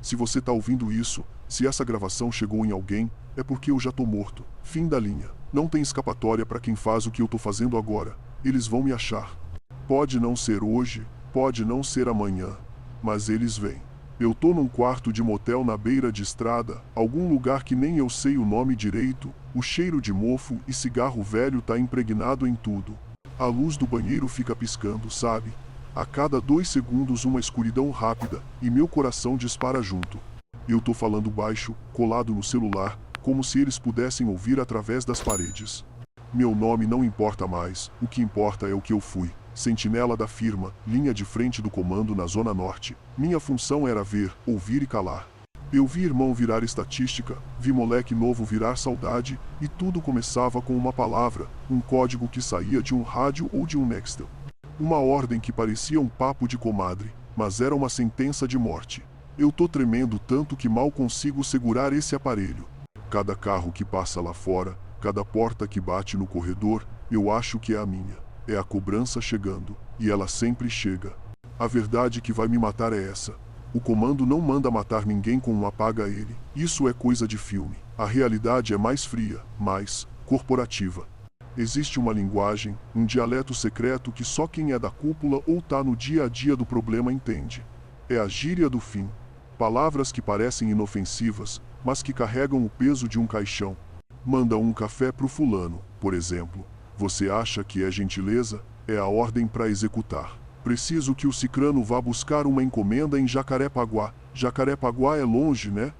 Se você tá ouvindo isso, se essa gravação chegou em alguém, é porque eu já tô morto. Fim da linha. Não tem escapatória pra quem faz o que eu tô fazendo agora. Eles vão me achar. Pode não ser hoje, pode não ser amanhã, mas eles vêm. Eu tô num quarto de motel na beira de estrada, algum lugar que nem eu sei o nome direito, o cheiro de mofo e cigarro velho tá impregnado em tudo. A luz do banheiro fica piscando, sabe? A cada 2 segundos uma escuridão rápida, e meu coração dispara junto. Eu tô falando baixo, colado no celular, como se eles pudessem ouvir através das paredes. Meu nome não importa mais, o que importa é o que eu fui. Sentinela da firma, linha de frente do comando na Zona Norte. Minha função era ver, ouvir e calar. Eu vi irmão virar estatística, vi moleque novo virar saudade, e tudo começava com uma palavra, um código que saía de um rádio ou de um Nextel. Uma ordem que parecia um papo de comadre, mas era uma sentença de morte. Eu tô tremendo tanto que mal consigo segurar esse aparelho. Cada carro que passa lá fora, cada porta que bate no corredor, eu acho que é a minha. É a cobrança chegando, e ela sempre chega. A verdade que vai me matar é essa. O comando não manda matar ninguém com um apaga ele. Isso é coisa de filme. A realidade é mais fria, mais corporativa. Existe uma linguagem, um dialeto secreto que só quem é da cúpula ou tá no dia a dia do problema entende. É a gíria do fim. Palavras que parecem inofensivas, mas que carregam o peso de um caixão. Manda um café pro fulano, por exemplo. Você acha que é gentileza? É a ordem para executar. Preciso que o cicrano vá buscar uma encomenda em Jacarepaguá. Jacarepaguá é longe, né?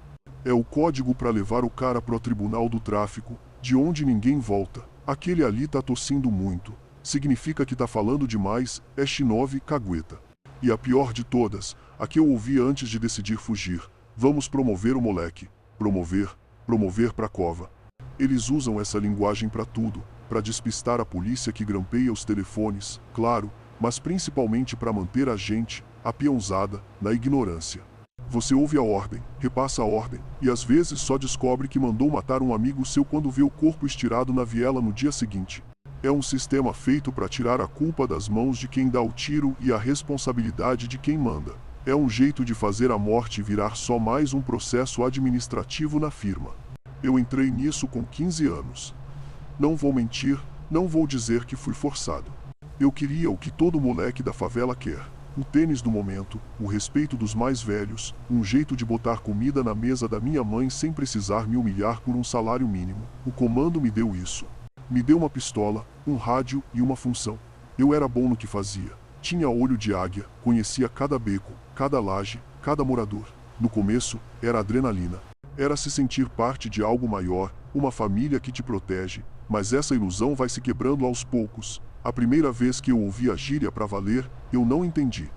É o código para levar o cara pro tribunal do tráfico, de onde ninguém volta. Aquele ali tá tossindo muito. Significa que tá falando demais, é X9 cagueta. E a pior de todas, a que eu ouvi antes de decidir fugir. Vamos promover o moleque. Promover pra cova. Eles usam essa linguagem pra tudo. Para despistar a polícia que grampeia os telefones, claro, mas principalmente para manter a gente, a peãozada, na ignorância. Você ouve a ordem, repassa a ordem, e às vezes só descobre que mandou matar um amigo seu quando vê o corpo estirado na viela no dia seguinte. É um sistema feito para tirar a culpa das mãos de quem dá o tiro e a responsabilidade de quem manda. É um jeito de fazer a morte virar só mais um processo administrativo na firma. Eu entrei nisso com 15 anos. Não vou mentir, não vou dizer que fui forçado. Eu queria o que todo moleque da favela quer. O tênis do momento, o respeito dos mais velhos, um jeito de botar comida na mesa da minha mãe sem precisar me humilhar por um salário mínimo. O comando me deu isso. Me deu uma pistola, um rádio e uma função. Eu era bom no que fazia. Tinha olho de águia, conhecia cada beco, cada laje, cada morador. No começo, era adrenalina. Era se sentir parte de algo maior, uma família que te protege, mas essa ilusão vai se quebrando aos poucos. A primeira vez que eu ouvi a gíria pra valer, eu não entendi.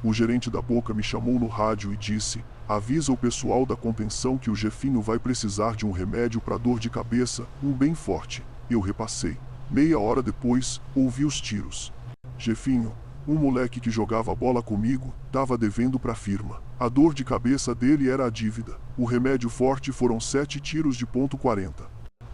O gerente da Boca me chamou no rádio e disse: avisa o pessoal da contenção que o Jefinho vai precisar de um remédio pra dor de cabeça, um bem forte. Eu repassei. Meia hora depois, ouvi os tiros. Jefinho, um moleque que jogava bola comigo, tava devendo pra firma. A dor de cabeça dele era a dívida. O remédio forte foram 7 tiros de ponto .40.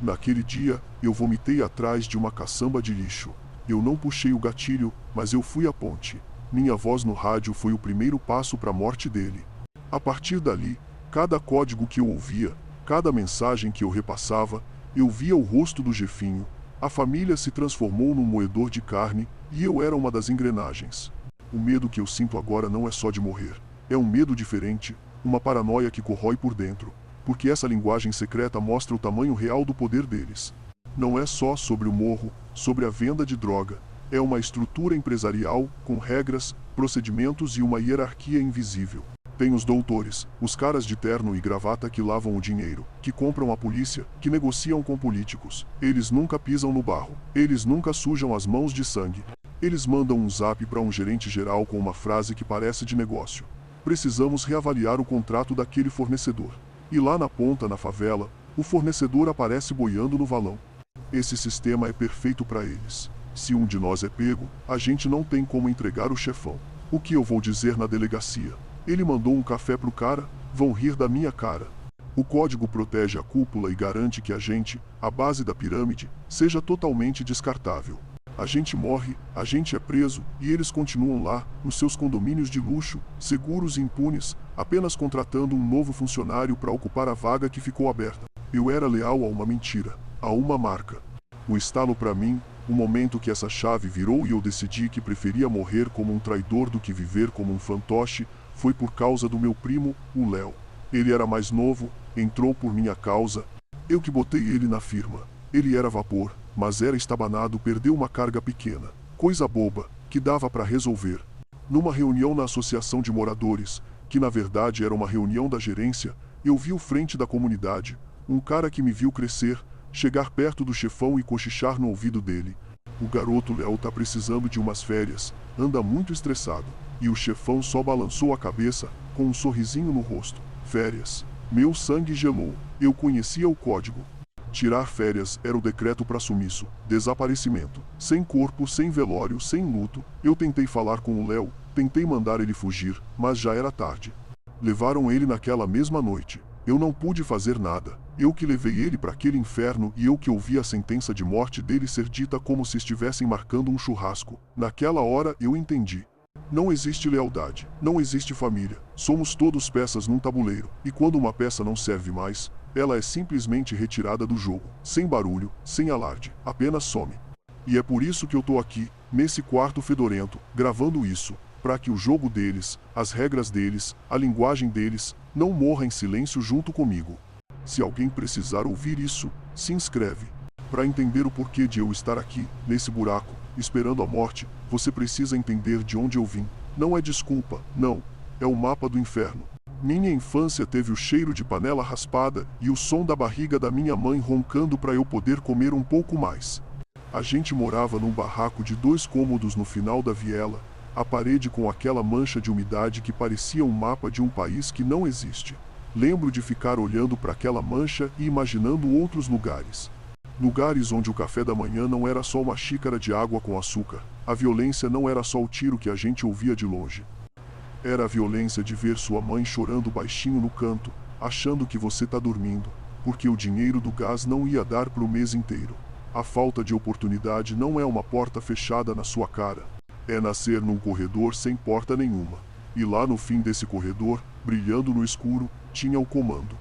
Naquele dia, eu vomitei atrás de uma caçamba de lixo. Eu não puxei o gatilho, mas eu fui a ponte. Minha voz no rádio foi o primeiro passo para a morte dele. A partir dali, cada código que eu ouvia, cada mensagem que eu repassava, eu via o rosto do Jefinho. A família se transformou num moedor de carne, e eu era uma das engrenagens. O medo que eu sinto agora não é só de morrer. É um medo diferente, uma paranoia que corrói por dentro, porque essa linguagem secreta mostra o tamanho real do poder deles. Não é só sobre o morro, sobre a venda de droga. É uma estrutura empresarial, com regras, procedimentos e uma hierarquia invisível. Tem os doutores, os caras de terno e gravata que lavam o dinheiro, que compram a polícia, que negociam com políticos. Eles nunca pisam no barro. Eles nunca sujam as mãos de sangue. Eles mandam um zap para um gerente geral com uma frase que parece de negócio. Precisamos reavaliar o contrato daquele fornecedor. E lá na ponta, na favela, o fornecedor aparece boiando no valão. Esse sistema é perfeito para eles. Se um de nós é pego, a gente não tem como entregar o chefão. O que eu vou dizer na delegacia? Ele mandou um café pro cara, vão rir da minha cara. O código protege a cúpula e garante que a gente, a base da pirâmide, seja totalmente descartável. A gente morre, a gente é preso, e eles continuam lá, nos seus condomínios de luxo, seguros e impunes, apenas contratando um novo funcionário para ocupar a vaga que ficou aberta. Eu era leal a uma mentira, a uma marca. O estalo para mim, o momento que essa chave virou e eu decidi que preferia morrer como um traidor do que viver como um fantoche, foi por causa do meu primo, o Léo. Ele era mais novo, entrou por minha causa. Eu que botei ele na firma. Ele era vapor, mas era estabanado, perdeu uma carga pequena. Coisa boba, que dava para resolver. Numa reunião na associação de moradores, que na verdade era uma reunião da gerência, eu vi o frente da comunidade, um cara que me viu crescer, chegar perto do chefão e cochichar no ouvido dele. O garoto Léo tá precisando de umas férias, anda muito estressado. E o chefão só balançou a cabeça, com um sorrisinho no rosto. Férias. Meu sangue gelou. Eu conhecia o código. Tirar férias era o decreto para sumiço, desaparecimento. Sem corpo, sem velório, sem luto. Eu tentei falar com o Léo, tentei mandar ele fugir, mas já era tarde. Levaram ele naquela mesma noite. Eu não pude fazer nada. Eu que levei ele para aquele inferno e eu que ouvi a sentença de morte dele ser dita como se estivessem marcando um churrasco. Naquela hora eu entendi. Não existe lealdade, não existe família. Somos todos peças num tabuleiro, e quando uma peça não serve mais, ela é simplesmente retirada do jogo, sem barulho, sem alarde, apenas some. E é por isso que eu tô aqui, nesse quarto fedorento, gravando isso, para que o jogo deles, as regras deles, a linguagem deles, não morra em silêncio junto comigo. Se alguém precisar ouvir isso, se inscreve. Para entender o porquê de eu estar aqui, nesse buraco, esperando a morte, você precisa entender de onde eu vim. Não é desculpa, não. É o mapa do inferno. Minha infância teve o cheiro de panela raspada e o som da barriga da minha mãe roncando para eu poder comer um pouco mais. A gente morava num barraco de 2 cômodos no final da viela, a parede com aquela mancha de umidade que parecia um mapa de um país que não existe. Lembro de ficar olhando para aquela mancha e imaginando outros lugares. Lugares onde o café da manhã não era só uma xícara de água com açúcar. A violência não era só o tiro que a gente ouvia de longe. Era a violência de ver sua mãe chorando baixinho no canto, achando que você tá dormindo, porque o dinheiro do gás não ia dar pro mês inteiro. A falta de oportunidade não é uma porta fechada na sua cara. É nascer num corredor sem porta nenhuma. E lá no fim desse corredor, brilhando no escuro, tinha o comando.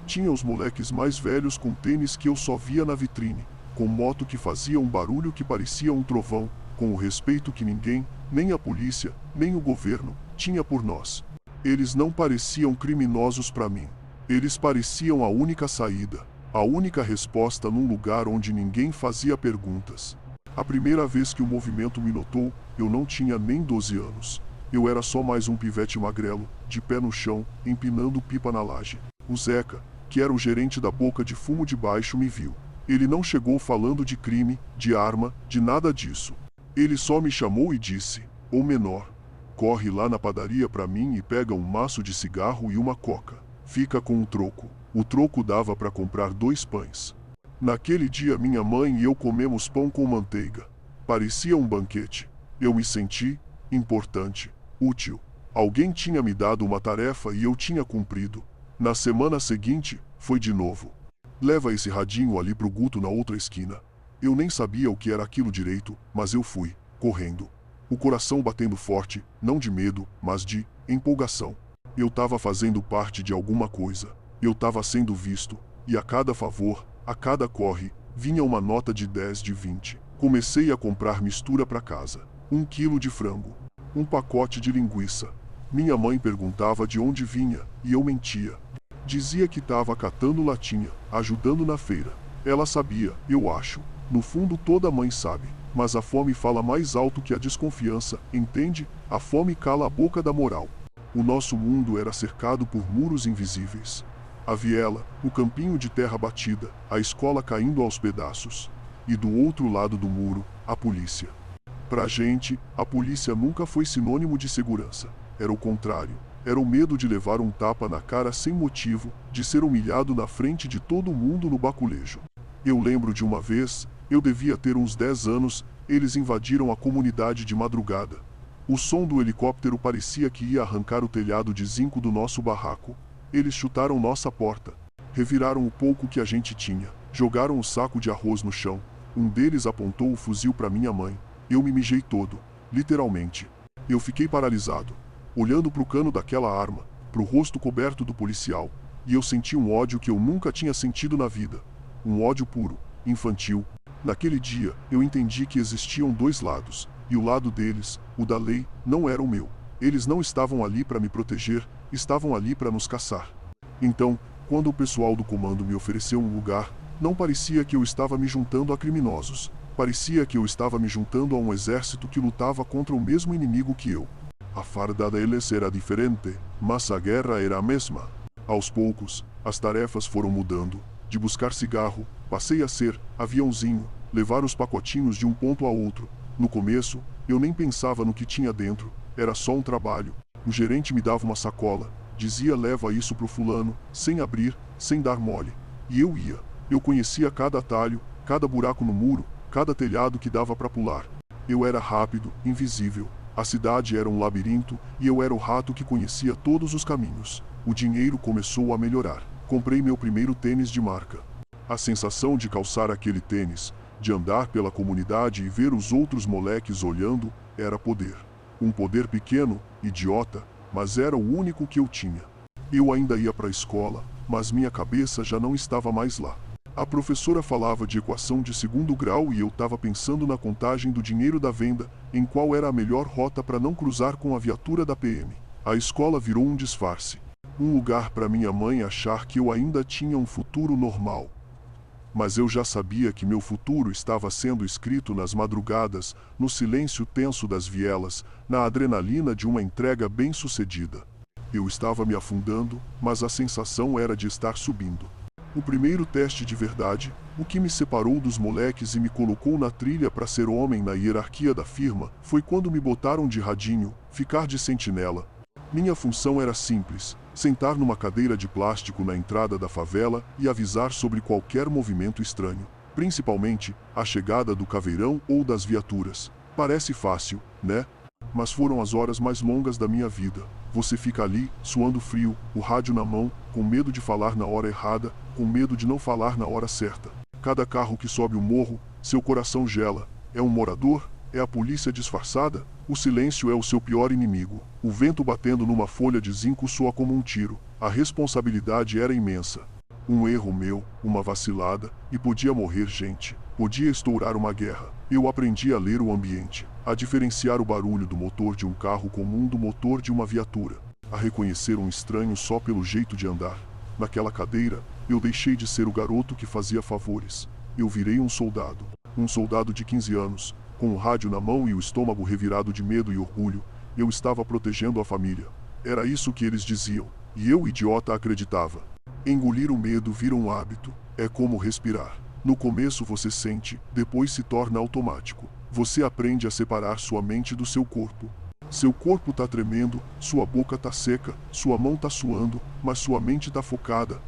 Tinha os moleques mais velhos com tênis que eu só via na vitrine, com moto que fazia um barulho que parecia um trovão, com o respeito que ninguém, nem a polícia, nem o governo, tinha por nós. Eles não pareciam criminosos para mim. Eles pareciam a única saída, a única resposta num lugar onde ninguém fazia perguntas. A primeira vez que o movimento me notou, eu não tinha nem 12 anos. Eu era só mais um pivete magrelo, de pé no chão, empinando pipa na laje. O Zeca, que era o gerente da boca de fumo de baixo, me viu. Ele não chegou falando de crime, de arma, de nada disso. Ele só me chamou e disse: "Ô menor, corre lá na padaria pra mim e pega um maço de cigarro e uma coca. Fica com um troco." O troco dava para comprar 2 pães. Naquele dia minha mãe e eu comemos pão com manteiga. Parecia um banquete. Eu me senti importante, útil. Alguém tinha me dado uma tarefa e eu tinha cumprido. Na semana seguinte, foi de novo. "Leva esse radinho ali pro Guto na outra esquina." Eu nem sabia o que era aquilo direito, mas eu fui, correndo. O coração batendo forte, não de medo, mas de empolgação. Eu tava fazendo parte de alguma coisa. Eu tava sendo visto, e a cada favor, a cada corre, vinha uma nota de 10, de 20. Comecei a comprar mistura pra casa. 1 quilo de frango. Um pacote de linguiça. Minha mãe perguntava de onde vinha, e eu mentia. Dizia que tava catando latinha, ajudando na feira. Ela sabia, eu acho. No fundo toda mãe sabe. Mas a fome fala mais alto que a desconfiança, entende? A fome cala a boca da moral. O nosso mundo era cercado por muros invisíveis. A viela, o campinho de terra batida, a escola caindo aos pedaços. E do outro lado do muro, a polícia. Pra gente, a polícia nunca foi sinônimo de segurança. Era o contrário. Era o medo de levar um tapa na cara sem motivo, de ser humilhado na frente de todo mundo no baculejo. Eu lembro de uma vez, eu devia ter uns 10 anos, eles invadiram a comunidade de madrugada. O som do helicóptero parecia que ia arrancar o telhado de zinco do nosso barraco. Eles chutaram nossa porta. Reviraram o pouco que a gente tinha. Jogaram o saco de arroz no chão. Um deles apontou o fuzil para minha mãe. Eu me mijei todo, literalmente. Eu fiquei paralisado, olhando pro cano daquela arma, pro rosto coberto do policial, e eu senti um ódio que eu nunca tinha sentido na vida. Um ódio puro, infantil. Naquele dia, eu entendi que existiam dois lados, e o lado deles, o da lei, não era o meu. Eles não estavam ali para me proteger, estavam ali para nos caçar. Então, quando o pessoal do comando me ofereceu um lugar, não parecia que eu estava me juntando a criminosos. Parecia que eu estava me juntando a um exército que lutava contra o mesmo inimigo que eu. A farda deles era diferente, mas a guerra era a mesma. Aos poucos, as tarefas foram mudando. De buscar cigarro, passei a ser aviãozinho, levar os pacotinhos de um ponto a outro. No começo, eu nem pensava no que tinha dentro, era só um trabalho. O gerente me dava uma sacola, dizia leva isso pro fulano, sem abrir, sem dar mole. E eu ia. Eu conhecia cada atalho, cada buraco no muro, cada telhado que dava para pular. Eu era rápido, invisível. A cidade era um labirinto e eu era o rato que conhecia todos os caminhos. O dinheiro começou a melhorar. Comprei meu primeiro tênis de marca. A sensação de calçar aquele tênis, de andar pela comunidade e ver os outros moleques olhando, era poder. Um poder pequeno, idiota, mas era o único que eu tinha. Eu ainda ia para a escola, mas minha cabeça já não estava mais lá. A professora falava de equação de segundo grau e eu estava pensando na contagem do dinheiro da venda, em qual era a melhor rota para não cruzar com a viatura da PM. A escola virou um disfarce. Um lugar para minha mãe achar que eu ainda tinha um futuro normal. Mas eu já sabia que meu futuro estava sendo escrito nas madrugadas, no silêncio tenso das vielas, na adrenalina de uma entrega bem-sucedida. Eu estava me afundando, mas a sensação era de estar subindo. O primeiro teste de verdade, o que me separou dos moleques e me colocou na trilha para ser homem na hierarquia da firma, foi quando me botaram de radinho, ficar de sentinela. Minha função era simples: sentar numa cadeira de plástico na entrada da favela e avisar sobre qualquer movimento estranho, principalmente a chegada do caveirão ou das viaturas. Parece fácil, né? Mas foram as horas mais longas da minha vida. Você fica ali, suando frio, o rádio na mão, com medo de falar na hora errada, com medo de não falar na hora certa. Cada carro que sobe o morro, seu coração gela. É um morador? É a polícia disfarçada? O silêncio é o seu pior inimigo. O vento batendo numa folha de zinco soa como um tiro. A responsabilidade era imensa. Um erro meu, uma vacilada, e podia morrer gente. Podia estourar uma guerra. Eu aprendi a ler o ambiente, a diferenciar o barulho do motor de um carro comum do motor de uma viatura, a reconhecer um estranho só pelo jeito de andar. Naquela cadeira, eu deixei de ser o garoto que fazia favores. Eu virei um soldado de 15 anos, com o rádio na mão e o estômago revirado de medo e orgulho. Eu estava protegendo a família. Era isso que eles diziam, e eu, idiota, acreditava. Engolir o medo vira um hábito, é como respirar. No começo você sente, depois se torna automático. Você aprende a separar sua mente do seu corpo. Seu corpo tá tremendo, sua boca tá seca, sua mão tá suando, mas sua mente tá focada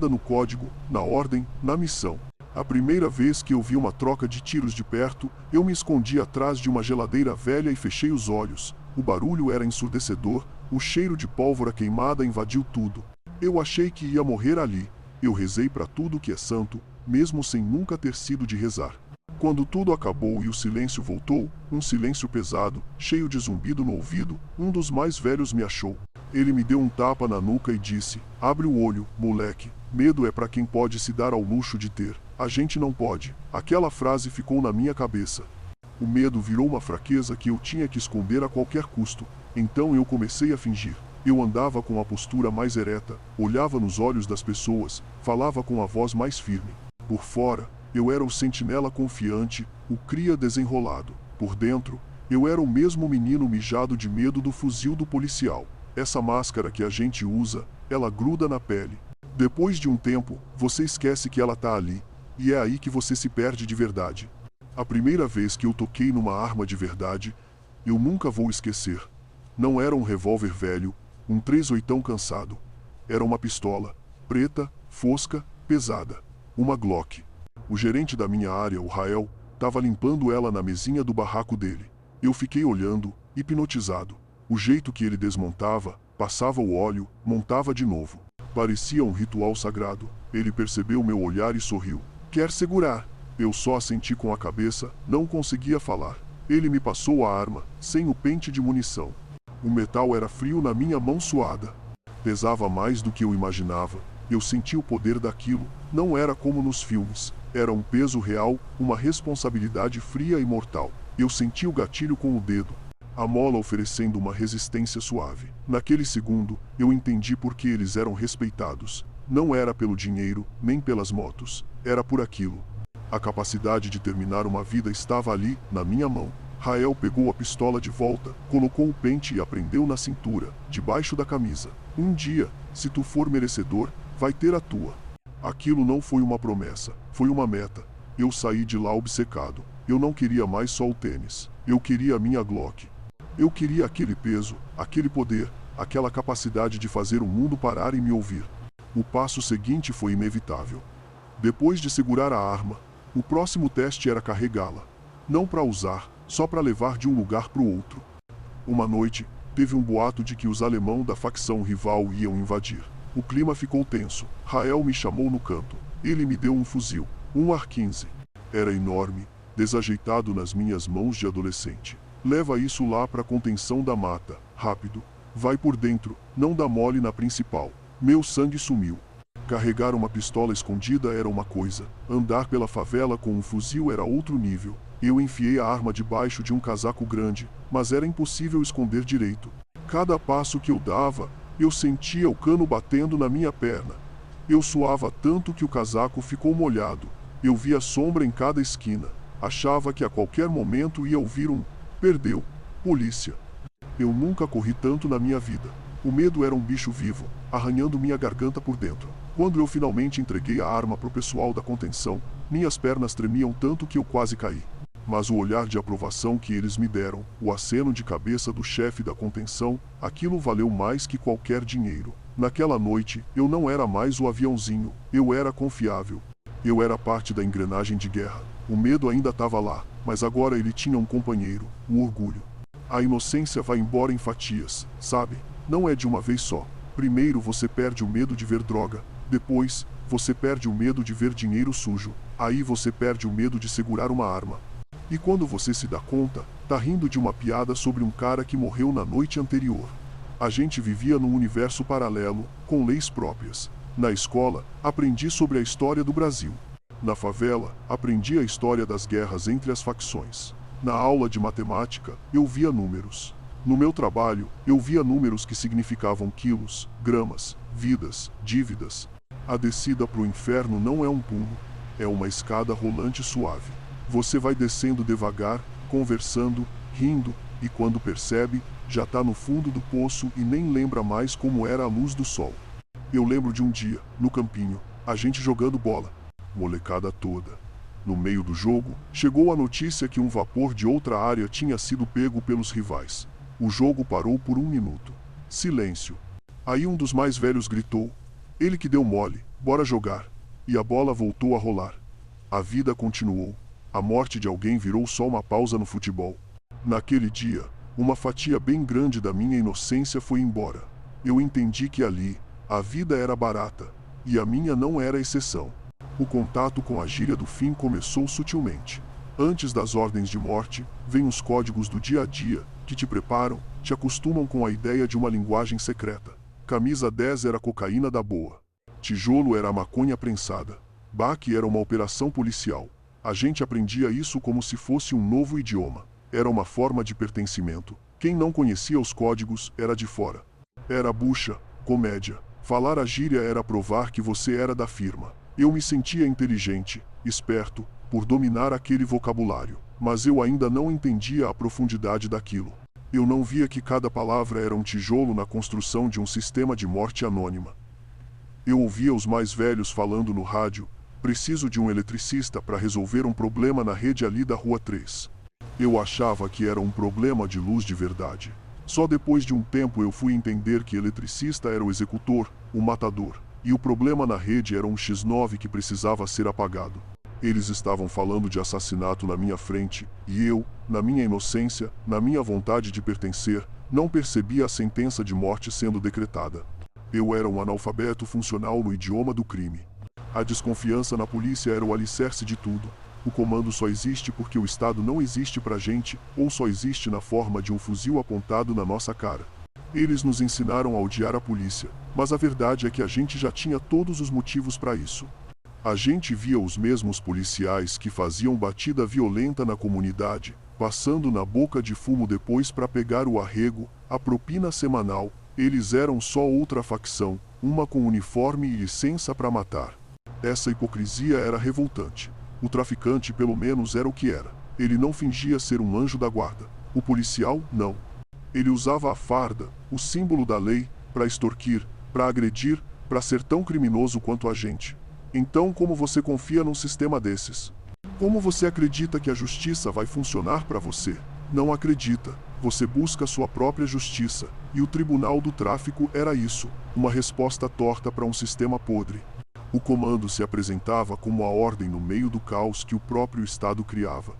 no código, na ordem, na missão. A primeira vez que eu vi uma troca de tiros de perto, eu me escondi atrás de uma geladeira velha e fechei os olhos. O barulho era ensurdecedor, o cheiro de pólvora queimada invadiu tudo. Eu achei que ia morrer ali. Eu rezei para tudo que é santo, mesmo sem nunca ter sido de rezar. Quando tudo acabou e o silêncio voltou, um silêncio pesado, cheio de zumbido no ouvido, um dos mais velhos me achou. Ele me deu um tapa na nuca e disse: "Abre o olho, moleque. Medo é para quem pode se dar ao luxo de ter. A gente não pode." Aquela frase ficou na minha cabeça. O medo virou uma fraqueza que eu tinha que esconder a qualquer custo. Então eu comecei a fingir. Eu andava com a postura mais ereta, olhava nos olhos das pessoas, falava com a voz mais firme. Por fora, eu era o sentinela confiante, o cria desenrolado. Por dentro, eu era o mesmo menino mijado de medo do fuzil do policial. Essa máscara que a gente usa, ela gruda na pele. Depois de um tempo, você esquece que ela tá ali, e é aí que você se perde de verdade. A primeira vez que eu toquei numa arma de verdade, eu nunca vou esquecer. Não era um revólver velho, um 38 cansado. Era uma pistola, preta, fosca, pesada. Uma Glock. O gerente da minha área, o Rael, estava limpando ela na mesinha do barraco dele. Eu fiquei olhando, hipnotizado. O jeito que ele desmontava, passava o óleo, montava de novo. Parecia um ritual sagrado. Ele percebeu meu olhar e sorriu. "Quer segurar?" Eu só assenti com a cabeça, não conseguia falar. Ele me passou a arma, sem o pente de munição. O metal era frio na minha mão suada. Pesava mais do que eu imaginava. Eu senti o poder daquilo, não era como nos filmes. Era um peso real, uma responsabilidade fria e mortal. Eu senti o gatilho com o dedo. A mola oferecendo uma resistência suave. Naquele segundo, eu entendi por que eles eram respeitados. Não era pelo dinheiro, nem pelas motos. Era por aquilo. A capacidade de terminar uma vida estava ali, na minha mão. Rael pegou a pistola de volta, colocou o pente e a prendeu na cintura, debaixo da camisa. Um dia, se tu for merecedor, vai ter a tua. Aquilo não foi uma promessa, foi uma meta. Eu saí de lá obcecado. Eu não queria mais só o tênis. Eu queria a minha Glock. Eu queria aquele peso, aquele poder, aquela capacidade de fazer o mundo parar e me ouvir. O passo seguinte foi inevitável. Depois de segurar a arma, o próximo teste era carregá-la. Não para usar, só para levar de um lugar para o outro. Uma noite, teve um boato de que os alemão da facção rival iam invadir. O clima ficou tenso. Rael me chamou no canto. Ele me deu um fuzil, um AR-15. Era enorme, desajeitado nas minhas mãos de adolescente. Leva isso lá para a contenção da mata, rápido. Vai por dentro, não dá mole na principal. Meu sangue sumiu. Carregar uma pistola escondida era uma coisa. Andar pela favela com um fuzil era outro nível. Eu enfiei a arma debaixo de um casaco grande, mas era impossível esconder direito. Cada passo que eu dava, eu sentia o cano batendo na minha perna. Eu suava tanto que o casaco ficou molhado. Eu via sombra em cada esquina. Achava que a qualquer momento ia ouvir um "perdeu, polícia". Eu nunca corri tanto na minha vida. O medo era um bicho vivo, arranhando minha garganta por dentro. Quando eu finalmente entreguei a arma pro pessoal da contenção, minhas pernas tremiam tanto que eu quase caí. Mas o olhar de aprovação que eles me deram, o aceno de cabeça do chefe da contenção, aquilo valeu mais que qualquer dinheiro. Naquela noite, eu não era mais o aviãozinho, eu era confiável. Eu era parte da engrenagem de guerra. O medo ainda estava lá, mas agora ele tinha um companheiro, o orgulho. A inocência vai embora em fatias, sabe? Não é de uma vez só. Primeiro você perde o medo de ver droga. Depois, você perde o medo de ver dinheiro sujo. Aí você perde o medo de segurar uma arma. E quando você se dá conta, tá rindo de uma piada sobre um cara que morreu na noite anterior. A gente vivia num universo paralelo, com leis próprias. Na escola, aprendi sobre a história do Brasil. Na favela, aprendi a história das guerras entre as facções. Na aula de matemática, eu via números. No meu trabalho, eu via números que significavam quilos, gramas, vidas, dívidas. A descida pro inferno não é um pulo, é uma escada rolante suave. Você vai descendo devagar, conversando, rindo, e quando percebe, já tá no fundo do poço e nem lembra mais como era a luz do sol. Eu lembro de um dia, no campinho, a gente jogando bola. Molecada toda. No meio do jogo, chegou a notícia que um vapor de outra área tinha sido pego pelos rivais. O jogo parou por 1 minuto. Silêncio. Aí um dos mais velhos gritou: "Ele que deu mole, bora jogar." E a bola voltou a rolar. A vida continuou. A morte de alguém virou só uma pausa no futebol. Naquele dia, uma fatia bem grande da minha inocência foi embora. Eu entendi que ali, a vida era barata, e a minha não era exceção. O contato com a gíria do fim começou sutilmente. Antes das ordens de morte, vêm os códigos do dia a dia, que te preparam, te acostumam com a ideia de uma linguagem secreta. Camisa 10 era cocaína da boa. Tijolo era a maconha prensada. Baque era uma operação policial. A gente aprendia isso como se fosse um novo idioma. Era uma forma de pertencimento. Quem não conhecia os códigos era de fora. Era bucha, comédia. Falar a gíria era provar que você era da firma. Eu me sentia inteligente, esperto, por dominar aquele vocabulário. Mas eu ainda não entendia a profundidade daquilo. Eu não via que cada palavra era um tijolo na construção de um sistema de morte anônima. Eu ouvia os mais velhos falando no rádio: "Preciso de um eletricista para resolver um problema na rede ali da Rua 3. Eu achava que era um problema de luz de verdade. Só depois de um tempo eu fui entender que eletricista era o executor, o matador, e o problema na rede era um X9 que precisava ser apagado. Eles estavam falando de assassinato na minha frente, e eu, na minha inocência, na minha vontade de pertencer, não percebia a sentença de morte sendo decretada. Eu era um analfabeto funcional no idioma do crime. A desconfiança na polícia era o alicerce de tudo. O comando só existe porque o Estado não existe pra gente, ou só existe na forma de um fuzil apontado na nossa cara. Eles nos ensinaram a odiar a polícia, mas a verdade é que a gente já tinha todos os motivos para isso. A gente via os mesmos policiais que faziam batida violenta na comunidade, passando na boca de fumo depois para pegar o arrego, a propina semanal. Eles eram só outra facção, uma com uniforme e licença para matar. Essa hipocrisia era revoltante. O traficante pelo menos era o que era. Ele não fingia ser um anjo da guarda. O policial, não. Ele usava a farda, o símbolo da lei, para extorquir, para agredir, para ser tão criminoso quanto a gente. Então, como você confia num sistema desses? Como você acredita que a justiça vai funcionar para você? Não acredita. Você busca sua própria justiça. E o Tribunal do Tráfico era isso, uma resposta torta para um sistema podre. O comando se apresentava como a ordem no meio do caos que o próprio Estado criava.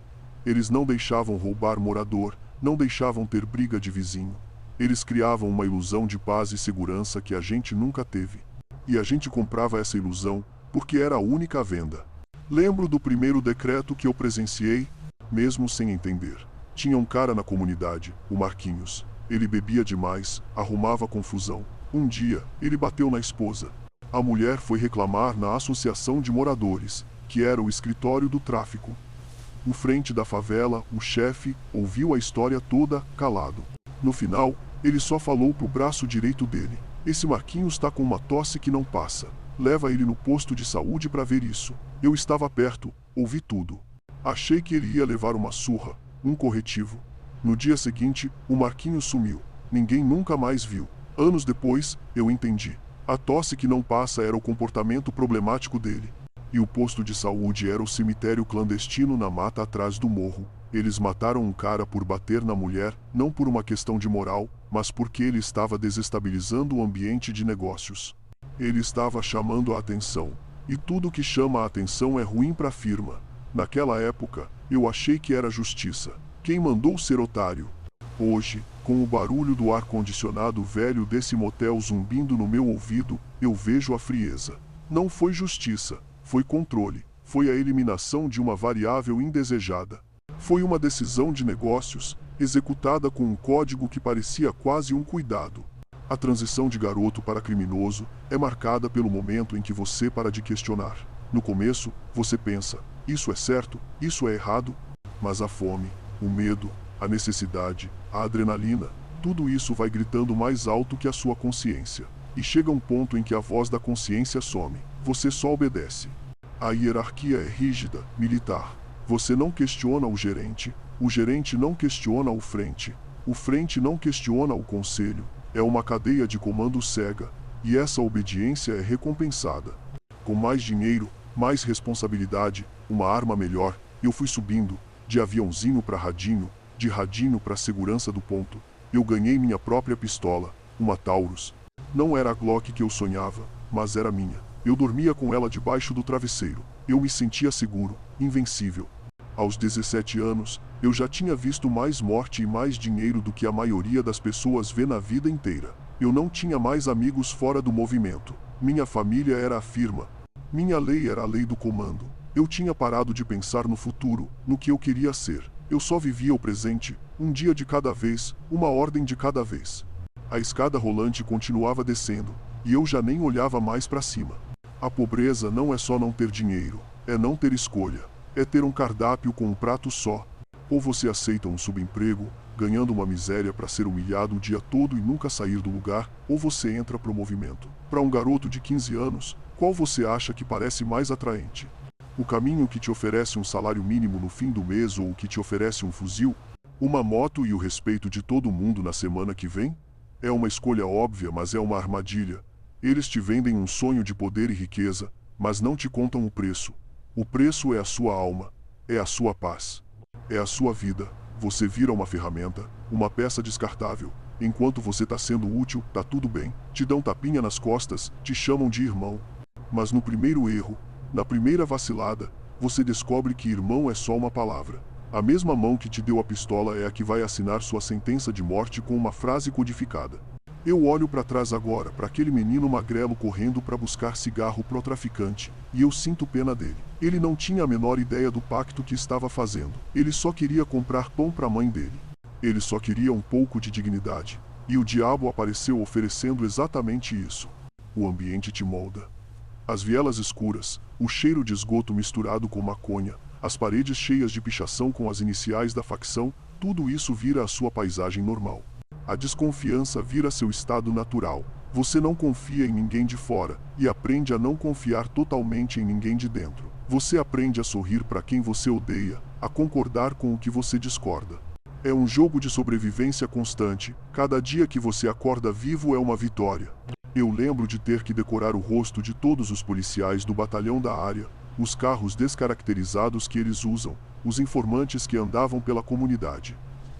Eles não deixavam roubar morador, não deixavam ter briga de vizinho. Eles criavam uma ilusão de paz e segurança que a gente nunca teve. E a gente comprava essa ilusão, porque era a única venda. Lembro do primeiro decreto que eu presenciei, mesmo sem entender. Tinha um cara na comunidade, o Marquinhos. Ele bebia demais, arrumava confusão. Um dia, ele bateu na esposa. A mulher foi reclamar na Associação de Moradores, que era o escritório do tráfico. No frente da favela, o chefe ouviu a história toda, calado. No final, ele só falou pro braço direito dele: "Esse Marquinhos tá com uma tosse que não passa. Leva ele no posto de saúde pra ver isso." Eu estava perto, ouvi tudo. Achei que ele ia levar uma surra, um corretivo. No dia seguinte, o Marquinhos sumiu. Ninguém nunca mais viu. Anos depois, eu entendi. A tosse que não passa era o comportamento problemático dele. E o posto de saúde era o cemitério clandestino na mata atrás do morro. Eles mataram um cara por bater na mulher, não por uma questão de moral, mas porque ele estava desestabilizando o ambiente de negócios. Ele estava chamando a atenção. E tudo que chama a atenção é ruim para a firma. Naquela época, eu achei que era justiça. Quem mandou ser otário? Hoje, com o barulho do ar-condicionado velho desse motel zumbindo no meu ouvido, eu vejo a frieza. Não foi justiça, foi controle, foi a eliminação de uma variável indesejada. Foi uma decisão de negócios, executada com um código que parecia quase um cuidado. A transição de garoto para criminoso é marcada pelo momento em que você para de questionar. No começo, você pensa, isso é certo, isso é errado, mas a fome, o medo, a necessidade, a adrenalina, tudo isso vai gritando mais alto que a sua consciência. E chega um ponto em que a voz da consciência some. Você só obedece. A hierarquia é rígida, militar. Você não questiona o gerente não questiona o frente não questiona o conselho. É uma cadeia de comando cega, e essa obediência é recompensada. Com mais dinheiro, mais responsabilidade, uma arma melhor, eu fui subindo, de aviãozinho para radinho, de radinho para segurança do ponto. Eu ganhei minha própria pistola, uma Taurus. Não era a Glock que eu sonhava, mas era minha. Eu dormia com ela debaixo do travesseiro. Eu me sentia seguro, invencível. Aos 17 anos, eu já tinha visto mais morte e mais dinheiro do que a maioria das pessoas vê na vida inteira. Eu não tinha mais amigos fora do movimento. Minha família era a firma. Minha lei era a lei do comando. Eu tinha parado de pensar no futuro, no que eu queria ser. Eu só vivia o presente, um dia de cada vez, uma ordem de cada vez. A escada rolante continuava descendo, e eu já nem olhava mais para cima. A pobreza não é só não ter dinheiro, é não ter escolha. É ter um cardápio com um prato só. Ou você aceita um subemprego, ganhando uma miséria para ser humilhado o dia todo e nunca sair do lugar, ou você entra pro movimento. Para um garoto de 15 anos, qual você acha que parece mais atraente? O caminho que te oferece um salário mínimo no fim do mês ou o que te oferece um fuzil? Uma moto e o respeito de todo mundo na semana que vem? É uma escolha óbvia, mas é uma armadilha. Eles te vendem um sonho de poder e riqueza, mas não te contam o preço. O preço é a sua alma, é a sua paz, é a sua vida. Você vira uma ferramenta, uma peça descartável. Enquanto você tá sendo útil, tá tudo bem. Te dão tapinha nas costas, te chamam de irmão. Mas no primeiro erro, na primeira vacilada, você descobre que irmão é só uma palavra. A mesma mão que te deu a pistola é a que vai assinar sua sentença de morte com uma frase codificada. Eu olho para trás agora, para aquele menino magrelo correndo para buscar cigarro pro traficante, e eu sinto pena dele. Ele não tinha a menor ideia do pacto que estava fazendo. Ele só queria comprar pão para a mãe dele. Ele só queria um pouco de dignidade. E o diabo apareceu oferecendo exatamente isso. O ambiente te molda. As vielas escuras, o cheiro de esgoto misturado com maconha, as paredes cheias de pichação com as iniciais da facção, tudo isso vira a sua paisagem normal. A desconfiança vira seu estado natural. Você não confia em ninguém de fora e aprende a não confiar totalmente em ninguém de dentro. Você aprende a sorrir para quem você odeia, a concordar com o que você discorda. É um jogo de sobrevivência constante. Cada dia que você acorda vivo é uma vitória. Eu lembro de ter que decorar o rosto de todos os policiais do batalhão da área, os carros descaracterizados que eles usam, os informantes que andavam pela comunidade.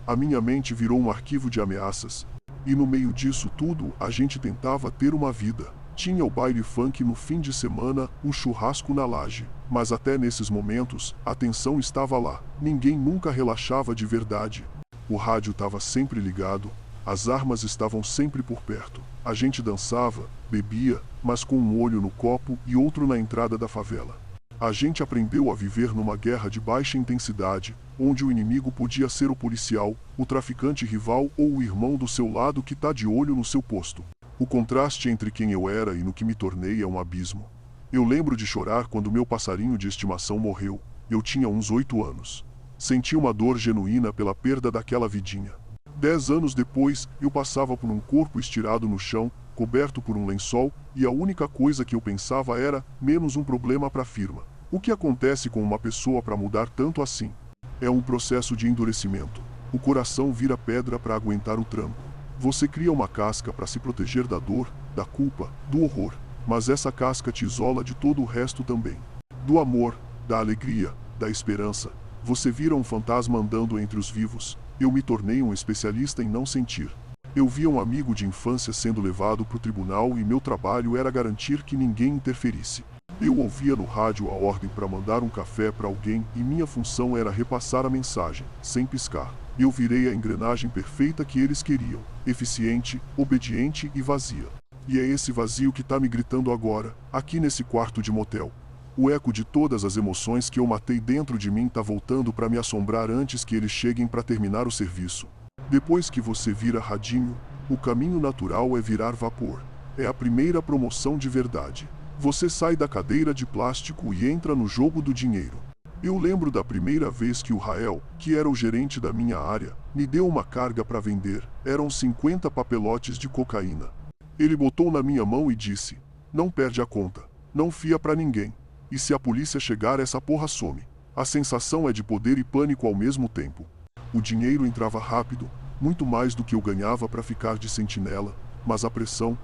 A minha mente virou um arquivo de ameaças. E no meio disso tudo, a gente tentava ter uma vida. Tinha o baile funk no fim de semana, um churrasco na laje. Mas até nesses momentos, a tensão estava lá. Ninguém nunca relaxava de verdade. O rádio estava sempre ligado. As armas estavam sempre por perto. A gente dançava, bebia, mas com um olho no copo e outro na entrada da favela. A gente aprendeu a viver numa guerra de baixa intensidade, onde o inimigo podia ser o policial, o traficante rival ou o irmão do seu lado que tá de olho no seu posto. O contraste entre quem eu era e no que me tornei é um abismo. Eu lembro de chorar quando meu passarinho de estimação morreu. Eu tinha uns 8 anos. Senti uma dor genuína pela perda daquela vidinha. 10 anos depois, eu passava por um corpo estirado no chão, coberto por um lençol, e a única coisa que eu pensava era, menos um problema para a firma. O que acontece com uma pessoa para mudar tanto assim? É um processo de endurecimento. O coração vira pedra para aguentar o tranco. Você cria uma casca para se proteger da dor, da culpa, do horror. Mas essa casca te isola de todo o resto também. Do amor, da alegria, da esperança. Você vira um fantasma andando entre os vivos. Eu me tornei um especialista em não sentir. Eu via um amigo de infância sendo levado para o tribunal e meu trabalho era garantir que ninguém interferisse. Eu ouvia no rádio a ordem para mandar um café para alguém e minha função era repassar a mensagem, sem piscar. Eu virei a engrenagem perfeita que eles queriam, eficiente, obediente e vazia. E é esse vazio que tá me gritando agora, aqui nesse quarto de motel. O eco de todas as emoções que eu matei dentro de mim tá voltando para me assombrar antes que eles cheguem para terminar o serviço. Depois que você vira radinho, o caminho natural é virar vapor. É a primeira promoção de verdade. Você sai da cadeira de plástico e entra no jogo do dinheiro. Eu lembro da primeira vez que o Rael, que era o gerente da minha área, me deu uma carga para vender. Eram 50 papelotes de cocaína. Ele botou na minha mão e disse: "Não perde a conta. Não fia para ninguém. E se a polícia chegar, essa porra some." A sensação é de poder e pânico ao mesmo tempo. O dinheiro entrava rápido, muito mais do que eu ganhava para ficar de sentinela, mas a pressão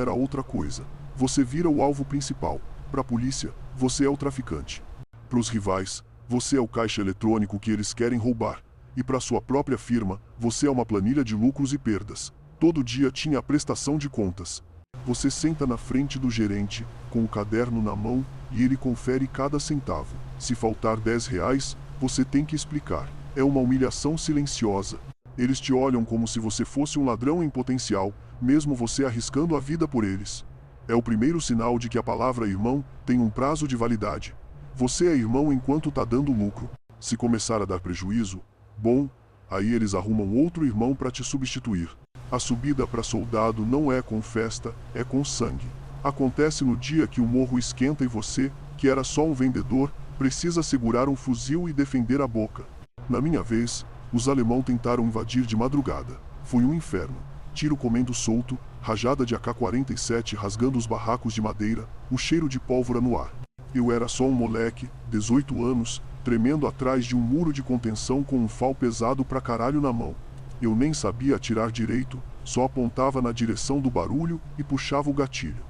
era outra coisa. Você vira o alvo principal. Para a polícia, você é o traficante. Para os rivais, você é o caixa eletrônico que eles querem roubar. E para sua própria firma, você é uma planilha de lucros e perdas. Todo dia tinha a prestação de contas. Você senta na frente do gerente, com o caderno na mão, e ele confere cada centavo. Se faltar R$ 10, você tem que explicar. É uma humilhação silenciosa. Eles te olham como se você fosse um ladrão em potencial, mesmo você arriscando a vida por eles. É o primeiro sinal de que a palavra irmão tem um prazo de validade. Você é irmão enquanto tá dando lucro. Se começar a dar prejuízo, bom, aí eles arrumam outro irmão para te substituir. A subida para soldado não é com festa, é com sangue. Acontece no dia que o morro esquenta e você, que era só um vendedor, precisa segurar um fuzil e defender a boca. Na minha vez, os alemão tentaram invadir de madrugada. Foi um inferno. Tiro comendo solto, rajada de AK-47 rasgando os barracos de madeira, o cheiro de pólvora no ar. Eu era só um moleque, 18 anos, tremendo atrás de um muro de contenção com um fal pesado pra caralho na mão. Eu nem sabia atirar direito, só apontava na direção do barulho e puxava o gatilho.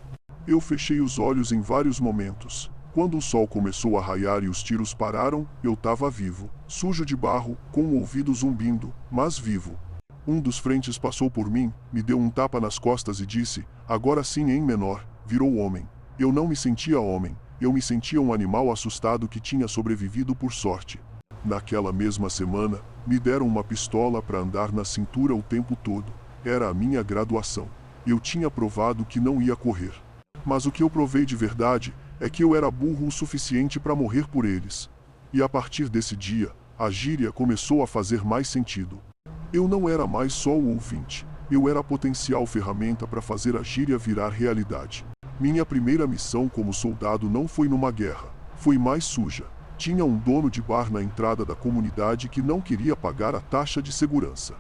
Eu fechei os olhos em vários momentos. Quando o sol começou a raiar e os tiros pararam, eu tava vivo, sujo de barro, com o ouvido zumbindo, mas vivo. Um dos frentes passou por mim, me deu um tapa nas costas e disse: "Agora sim, hein, menor", virou homem. Eu não me sentia homem, eu me sentia um animal assustado que tinha sobrevivido por sorte. Naquela mesma semana, me deram uma pistola para andar na cintura o tempo todo. Era a minha graduação. Eu tinha provado que não ia correr. Mas o que eu provei de verdade é que eu era burro o suficiente para morrer por eles. E a partir desse dia, a gíria começou a fazer mais sentido. Eu não era mais só o ouvinte. Eu era a potencial ferramenta para fazer a gíria virar realidade. Minha primeira missão como soldado não foi numa guerra. Foi mais suja. Tinha um dono de bar na entrada da comunidade que não queria pagar a taxa de segurança.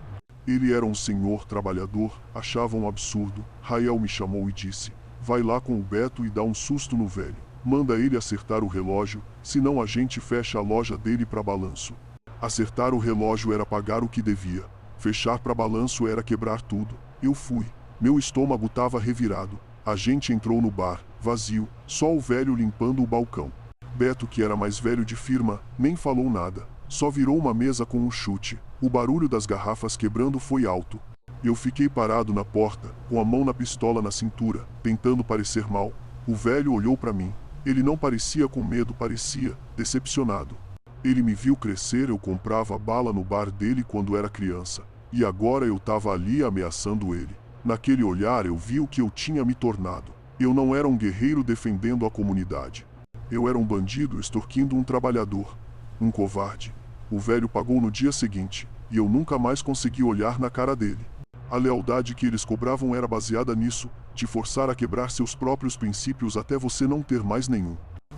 Ele era um senhor trabalhador, achava um absurdo. Rael me chamou e disse: vai lá com o Beto e dá um susto no velho. Manda ele acertar o relógio, senão a gente fecha a loja dele para balanço. Acertar o relógio era pagar o que devia. Fechar para balanço era quebrar tudo. Eu fui. Meu estômago estava revirado. A gente entrou no bar, vazio, só o velho limpando o balcão. Beto, que era mais velho de firma, nem falou nada. Só virou uma mesa com um chute. O barulho das garrafas quebrando foi alto. Eu fiquei parado na porta, com a mão na pistola na cintura, tentando parecer mal. O velho olhou para mim. Ele não parecia com medo, parecia decepcionado. Ele me viu crescer, eu comprava bala no bar dele quando era criança. E agora eu estava ali ameaçando ele. Naquele olhar eu vi o que eu tinha me tornado. Eu não era um guerreiro defendendo a comunidade. Eu era um bandido extorquindo um trabalhador. Um covarde. O velho pagou no dia seguinte, e eu nunca mais consegui olhar na cara dele. A lealdade que eles cobravam era baseada nisso, te forçar a quebrar seus próprios princípios até você não ter mais nenhum.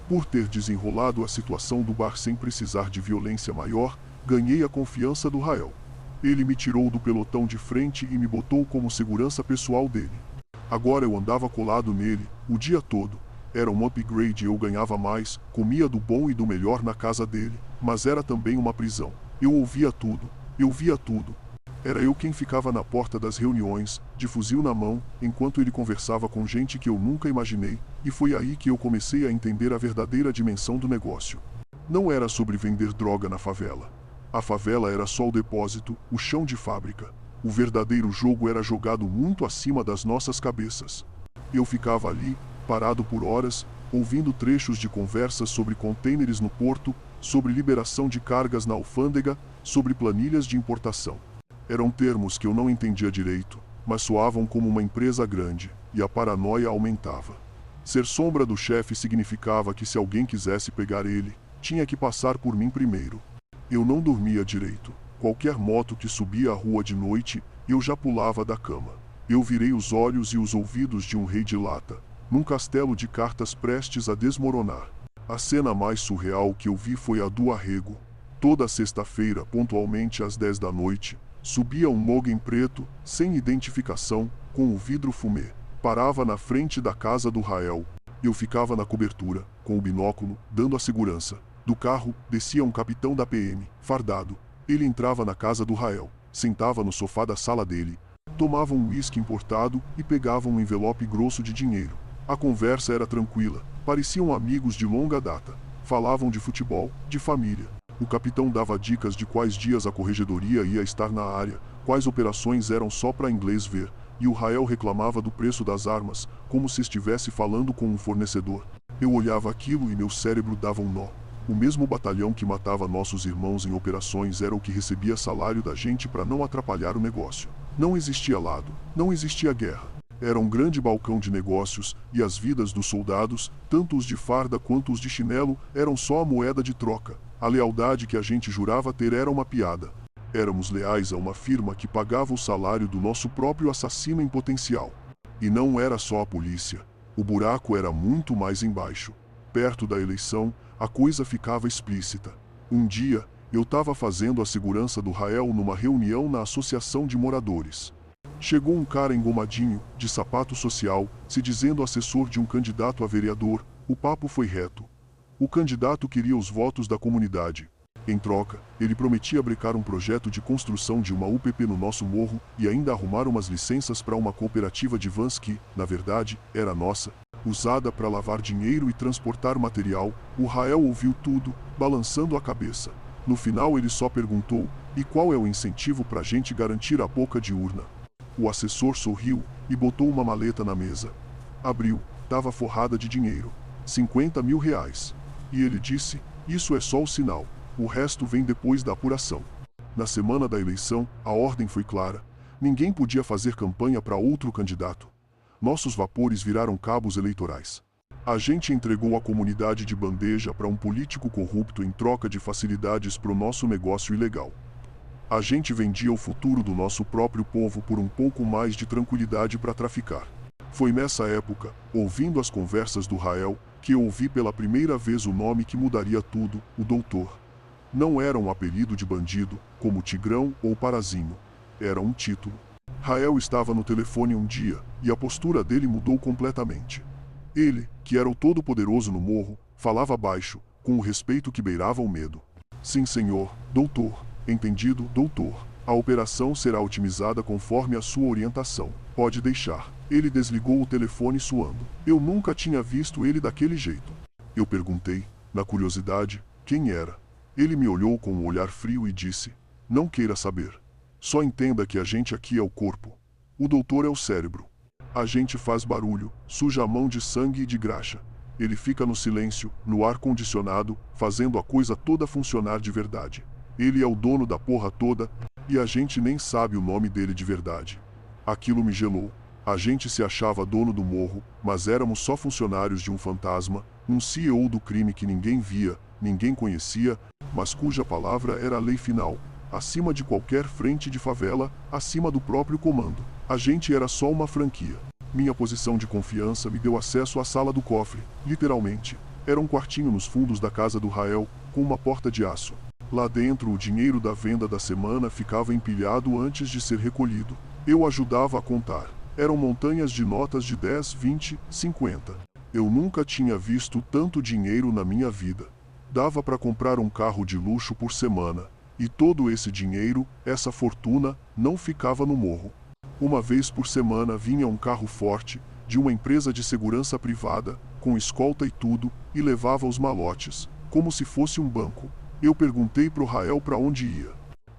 Por ter desenrolado a situação do bar sem precisar de violência maior, ganhei a confiança do Rael. Ele me tirou do pelotão de frente e me botou como segurança pessoal dele. Agora eu andava colado nele, o dia todo. Era um upgrade e eu ganhava mais, comia do bom e do melhor na casa dele, mas era também uma prisão. Eu ouvia tudo, eu via tudo. Era eu quem ficava na porta das reuniões, de fuzil na mão, enquanto ele conversava com gente que eu nunca imaginei, e foi aí que eu comecei a entender a verdadeira dimensão do negócio. Não era sobre vender droga na favela. A favela era só o depósito, o chão de fábrica. O verdadeiro jogo era jogado muito acima das nossas cabeças. Eu ficava ali, parado por horas, ouvindo trechos de conversas sobre contêineres no porto, sobre liberação de cargas na alfândega, sobre planilhas de importação. Eram termos que eu não entendia direito, mas soavam como uma empresa grande, e a paranoia aumentava. Ser sombra do chefe significava que se alguém quisesse pegar ele, tinha que passar por mim primeiro. Eu não dormia direito. Qualquer moto que subia a rua de noite, eu já pulava da cama. Eu virei os olhos e os ouvidos de um rei de lata, num castelo de cartas prestes a desmoronar. A cena mais surreal que eu vi foi a do arrego. Toda sexta-feira, pontualmente às 10 da noite, subia um Mogen preto, sem identificação, com o vidro fumê. Parava na frente da casa do Rael. Eu ficava na cobertura, com o binóculo, dando a segurança. Do carro, descia um capitão da PM, fardado. Ele entrava na casa do Rael, sentava no sofá da sala dele, tomava um uísque importado e pegava um envelope grosso de dinheiro. A conversa era tranquila, pareciam amigos de longa data. Falavam de futebol, de família. O capitão dava dicas de quais dias a corregedoria ia estar na área, quais operações eram só para inglês ver, e o Rael reclamava do preço das armas, como se estivesse falando com um fornecedor. Eu olhava aquilo e meu cérebro dava um nó. O mesmo batalhão que matava nossos irmãos em operações era o que recebia salário da gente para não atrapalhar o negócio. Não existia lado, não existia guerra. Era um grande balcão de negócios, e as vidas dos soldados, tanto os de farda quanto os de chinelo, eram só a moeda de troca. A lealdade que a gente jurava ter era uma piada. Éramos leais a uma firma que pagava o salário do nosso próprio assassino em potencial. E não era só a polícia. O buraco era muito mais embaixo. Perto da eleição, a coisa ficava explícita. Um dia, eu estava fazendo a segurança do Rael numa reunião na associação de moradores. Chegou um cara engomadinho, de sapato social, se dizendo assessor de um candidato a vereador. O papo foi reto. O candidato queria os votos da comunidade. Em troca, ele prometia brecar um projeto de construção de uma UPP no nosso morro e ainda arrumar umas licenças para uma cooperativa de vans que, na verdade, era nossa, usada para lavar dinheiro e transportar material. O Rael ouviu tudo, balançando a cabeça. No final ele só perguntou: e qual é o incentivo para a gente garantir a boca de urna? O assessor sorriu e botou uma maleta na mesa. Abriu, estava forrada de dinheiro. 50 mil reais. E ele disse: isso é só o sinal. O resto vem depois da apuração. Na semana da eleição, a ordem foi clara. Ninguém podia fazer campanha para outro candidato. Nossos vapores viraram cabos eleitorais. A gente entregou a comunidade de bandeja para um político corrupto em troca de facilidades para o nosso negócio ilegal. A gente vendia o futuro do nosso próprio povo por um pouco mais de tranquilidade para traficar. Foi nessa época, ouvindo as conversas do Rael, que eu ouvi pela primeira vez o nome que mudaria tudo, o Doutor. Não era um apelido de bandido, como Tigrão ou Parazinho. Era um título. Rael estava no telefone um dia, e a postura dele mudou completamente. Ele, que era o todo-poderoso no morro, falava baixo, com o respeito que beirava o medo. Sim, senhor, doutor. Entendido, doutor. A operação será otimizada conforme a sua orientação. Pode deixar. Ele desligou o telefone suando. Eu nunca tinha visto ele daquele jeito. Eu perguntei, na curiosidade, quem era. Ele me olhou com um olhar frio e disse: não queira saber. Só entenda que a gente aqui é o corpo. O doutor é o cérebro. A gente faz barulho, suja a mão de sangue e de graxa. Ele fica no silêncio, no ar-condicionado, fazendo a coisa toda funcionar de verdade. Ele é o dono da porra toda, e a gente nem sabe o nome dele de verdade. Aquilo me gelou. A gente se achava dono do morro, mas éramos só funcionários de um fantasma, um CEO do crime que ninguém via, ninguém conhecia, mas cuja palavra era a lei final. Acima de qualquer frente de favela, acima do próprio comando. A gente era só uma franquia. Minha posição de confiança me deu acesso à sala do cofre, literalmente. Era um quartinho nos fundos da casa do Rael, com uma porta de aço. Lá dentro, o dinheiro da venda da semana ficava empilhado antes de ser recolhido. Eu ajudava a contar. Eram montanhas de notas de 10, 20, 50. Eu nunca tinha visto tanto dinheiro na minha vida. Dava para comprar um carro de luxo por semana. E todo esse dinheiro, essa fortuna, não ficava no morro. Uma vez por semana vinha um carro forte, de uma empresa de segurança privada, com escolta e tudo, e levava os malotes, como se fosse um banco. Eu perguntei pro Rael para onde ia.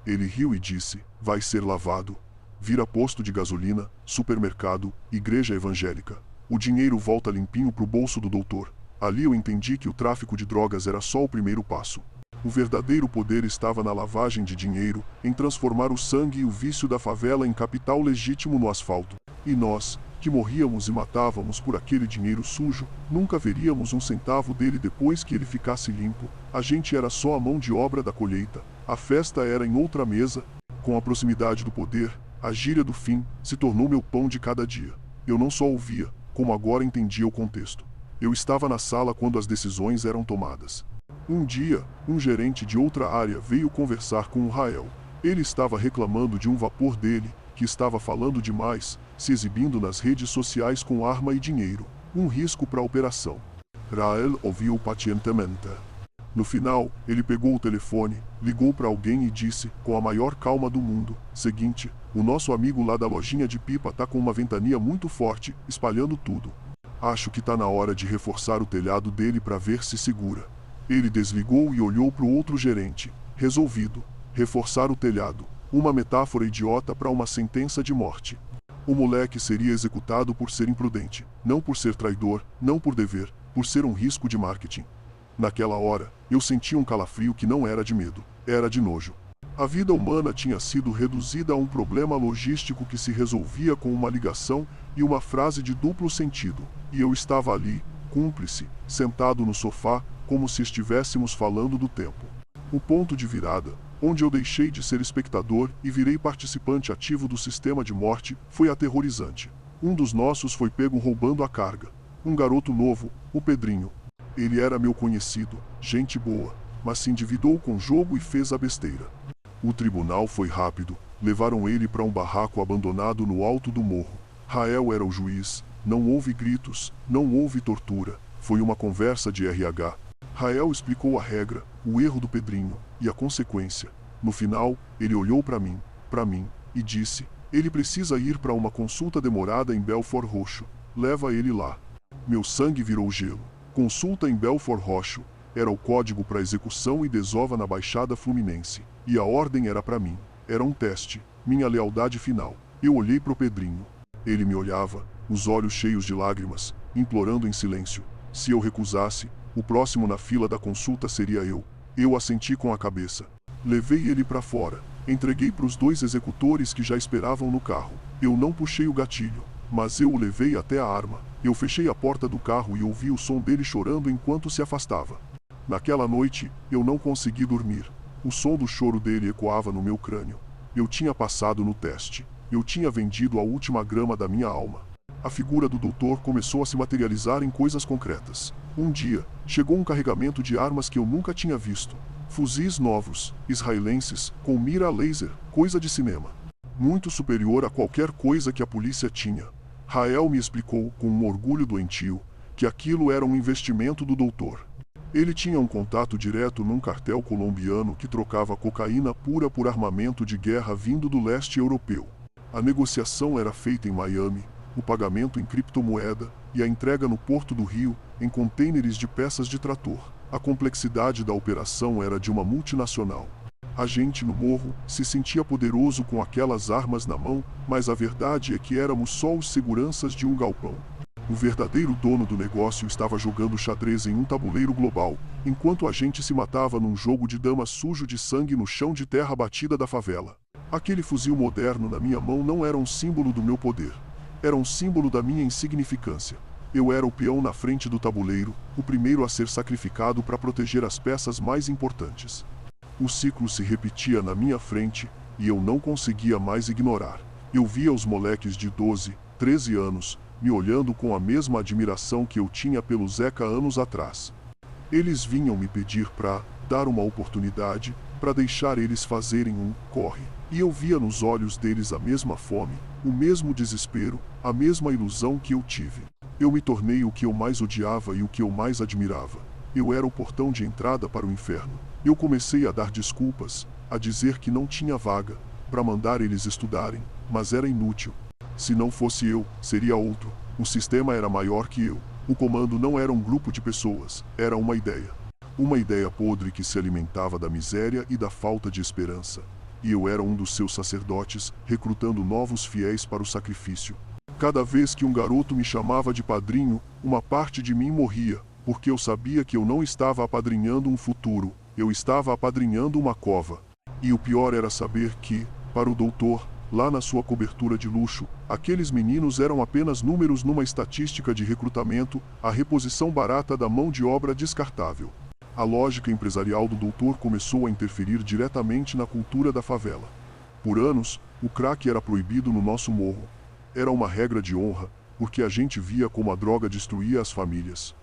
Ele riu e disse: vai ser lavado. Vira posto de gasolina, supermercado, igreja evangélica. O dinheiro volta limpinho pro bolso do doutor. Ali eu entendi que o tráfico de drogas era só o primeiro passo. O verdadeiro poder estava na lavagem de dinheiro, em transformar o sangue e o vício da favela em capital legítimo no asfalto. E nós, que morríamos e matávamos por aquele dinheiro sujo, nunca veríamos um centavo dele depois que ele ficasse limpo. A gente era só a mão de obra da colheita. A festa era em outra mesa. Com a proximidade do poder, a gíria do fim se tornou meu pão de cada dia. Eu não só ouvia, como agora entendia o contexto. Eu estava na sala quando as decisões eram tomadas. Um dia, um gerente de outra área veio conversar com o Rael. Ele estava reclamando de um vapor dele, que estava falando demais, se exibindo nas redes sociais com arma e dinheiro. Um risco para a operação. Rael ouviu pacientemente. No final, ele pegou o telefone, ligou para alguém e disse, com a maior calma do mundo: seguinte, o nosso amigo lá da lojinha de pipa tá com uma ventania muito forte, espalhando tudo. Acho que tá na hora de reforçar o telhado dele para ver se segura. Ele desligou e olhou para o outro gerente. Resolvido. Reforçar o telhado. Uma metáfora idiota para uma sentença de morte. O moleque seria executado por ser imprudente, não por ser traidor, não por dever, por ser um risco de marketing. Naquela hora, eu senti um calafrio que não era de medo, era de nojo. A vida humana tinha sido reduzida a um problema logístico que se resolvia com uma ligação e uma frase de duplo sentido. E eu estava ali, cúmplice, sentado no sofá, como se estivéssemos falando do tempo. O ponto de virada, onde eu deixei de ser espectador e virei participante ativo do sistema de morte, foi aterrorizante. Um dos nossos foi pego roubando a carga. Um garoto novo, o Pedrinho. Ele era meu conhecido, gente boa, mas se endividou com o jogo e fez a besteira. O tribunal foi rápido, levaram ele para um barraco abandonado no alto do morro. Rael era o juiz, não houve gritos, não houve tortura, foi uma conversa de RH. Rael explicou a regra, o erro do Pedrinho, e a consequência. No final, ele olhou para mim, e disse: ele precisa ir para uma consulta demorada em Belfort Roxo, leva ele lá. Meu sangue virou gelo. Consulta em Belfort Roxo, era o código para execução e desova na Baixada Fluminense. E a ordem era para mim, era um teste, minha lealdade final. Eu olhei pro Pedrinho. Ele me olhava, os olhos cheios de lágrimas, implorando em silêncio. Se eu recusasse, o próximo na fila da consulta seria eu. Eu assenti com a cabeça. Levei ele para fora. Entreguei para os 2 executores que já esperavam no carro. Eu não puxei o gatilho, mas eu o levei até a arma. Eu fechei a porta do carro e ouvi o som dele chorando enquanto se afastava. Naquela noite, eu não consegui dormir. O som do choro dele ecoava no meu crânio. Eu tinha passado no teste. Eu tinha vendido a última grama da minha alma. A figura do doutor começou a se materializar em coisas concretas. Um dia, chegou um carregamento de armas que eu nunca tinha visto. Fuzis novos, israelenses, com mira a laser, coisa de cinema. Muito superior a qualquer coisa que a polícia tinha. Rael me explicou, com um orgulho doentio, que aquilo era um investimento do doutor. Ele tinha um contato direto num cartel colombiano que trocava cocaína pura por armamento de guerra vindo do leste europeu. A negociação era feita em Miami, o pagamento em criptomoeda e a entrega no Porto do Rio, em contêineres de peças de trator. A complexidade da operação era de uma multinacional. A gente no morro se sentia poderoso com aquelas armas na mão, mas a verdade é que éramos só os seguranças de um galpão. O verdadeiro dono do negócio estava jogando xadrez em um tabuleiro global, enquanto a gente se matava num jogo de damas sujo de sangue no chão de terra batida da favela. Aquele fuzil moderno na minha mão não era um símbolo do meu poder. Era um símbolo da minha insignificância. Eu era o peão na frente do tabuleiro, o primeiro a ser sacrificado para proteger as peças mais importantes. O ciclo se repetia na minha frente, e eu não conseguia mais ignorar. Eu via os moleques de 12, 13 anos, me olhando com a mesma admiração que eu tinha pelo Zeca anos atrás. Eles vinham me pedir para dar uma oportunidade, para deixar eles fazerem um corre. E eu via nos olhos deles a mesma fome, o mesmo desespero, a mesma ilusão que eu tive. Eu me tornei o que eu mais odiava e o que eu mais admirava. Eu era o portão de entrada para o inferno. Eu comecei a dar desculpas, a dizer que não tinha vaga, para mandar eles estudarem, mas era inútil. Se não fosse eu, seria outro. O sistema era maior que eu. O comando não era um grupo de pessoas, era uma ideia. Uma ideia podre que se alimentava da miséria e da falta de esperança. E eu era um dos seus sacerdotes, recrutando novos fiéis para o sacrifício. Cada vez que um garoto me chamava de padrinho, uma parte de mim morria, porque eu sabia que eu não estava apadrinhando um futuro, eu estava apadrinhando uma cova. E o pior era saber que, para o doutor, lá na sua cobertura de luxo, aqueles meninos eram apenas números numa estatística de recrutamento, a reposição barata da mão de obra descartável. A lógica empresarial do doutor começou a interferir diretamente na cultura da favela. Por anos, o crack era proibido no nosso morro. Era uma regra de honra, porque a gente via como a droga destruía as famílias.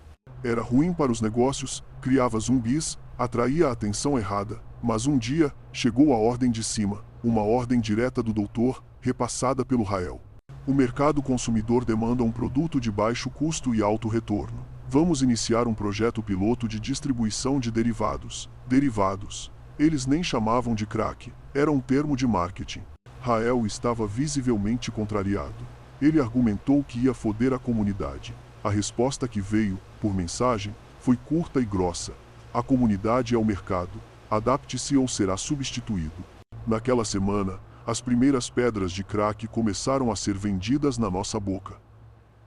Era ruim para os negócios, criava zumbis, atraía a atenção errada, mas um dia, chegou a ordem de cima, uma ordem direta do doutor, repassada pelo Rael. O mercado consumidor demanda um produto de baixo custo e alto retorno. Vamos iniciar um projeto piloto de distribuição de derivados. Derivados. Eles nem chamavam de crack, era um termo de marketing. Rael estava visivelmente contrariado. Ele argumentou que ia foder a comunidade. A resposta que veio, por mensagem, foi curta e grossa. A comunidade é o mercado. Adapte-se ou será substituído. Naquela semana, as primeiras pedras de crack começaram a ser vendidas na nossa boca.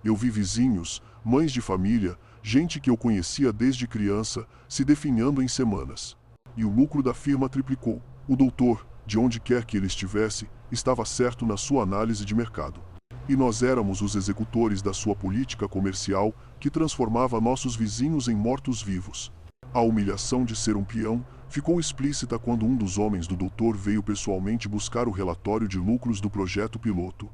Eu vi vizinhos, mães de família, gente que eu conhecia desde criança, se definhando em semanas. E o lucro da firma triplicou. O doutor, de onde quer que ele estivesse, estava certo na sua análise de mercado. E nós éramos os executores da sua política comercial que transformava nossos vizinhos em mortos-vivos. A humilhação de ser um peão ficou explícita quando um dos homens do doutor veio pessoalmente buscar o relatório de lucros do projeto piloto.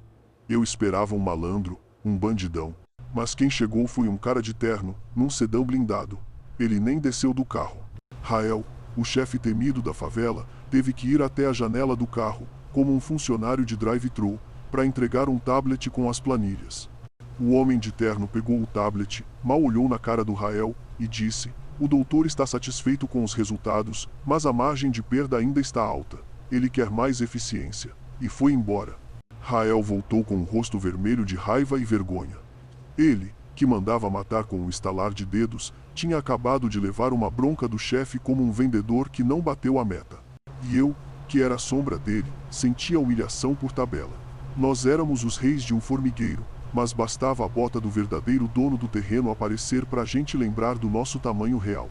Eu esperava um malandro, um bandidão. Mas quem chegou foi um cara de terno, num sedã blindado. Ele nem desceu do carro. Rael, o chefe temido da favela, teve que ir até a janela do carro, como um funcionário de drive-thru, para entregar um tablet com as planilhas. O homem de terno pegou o tablet, mal olhou na cara do Rael, e disse: "O doutor está satisfeito com os resultados, mas a margem de perda ainda está alta. Ele quer mais eficiência." E foi embora. Rael voltou com o rosto vermelho de raiva e vergonha. Ele, que mandava matar com um estalar de dedos, tinha acabado de levar uma bronca do chefe como um vendedor que não bateu a meta. E eu, que era a sombra dele, sentia humilhação por tabela. Nós éramos os reis de um formigueiro, mas bastava a bota do verdadeiro dono do terreno aparecer para a gente lembrar do nosso tamanho real.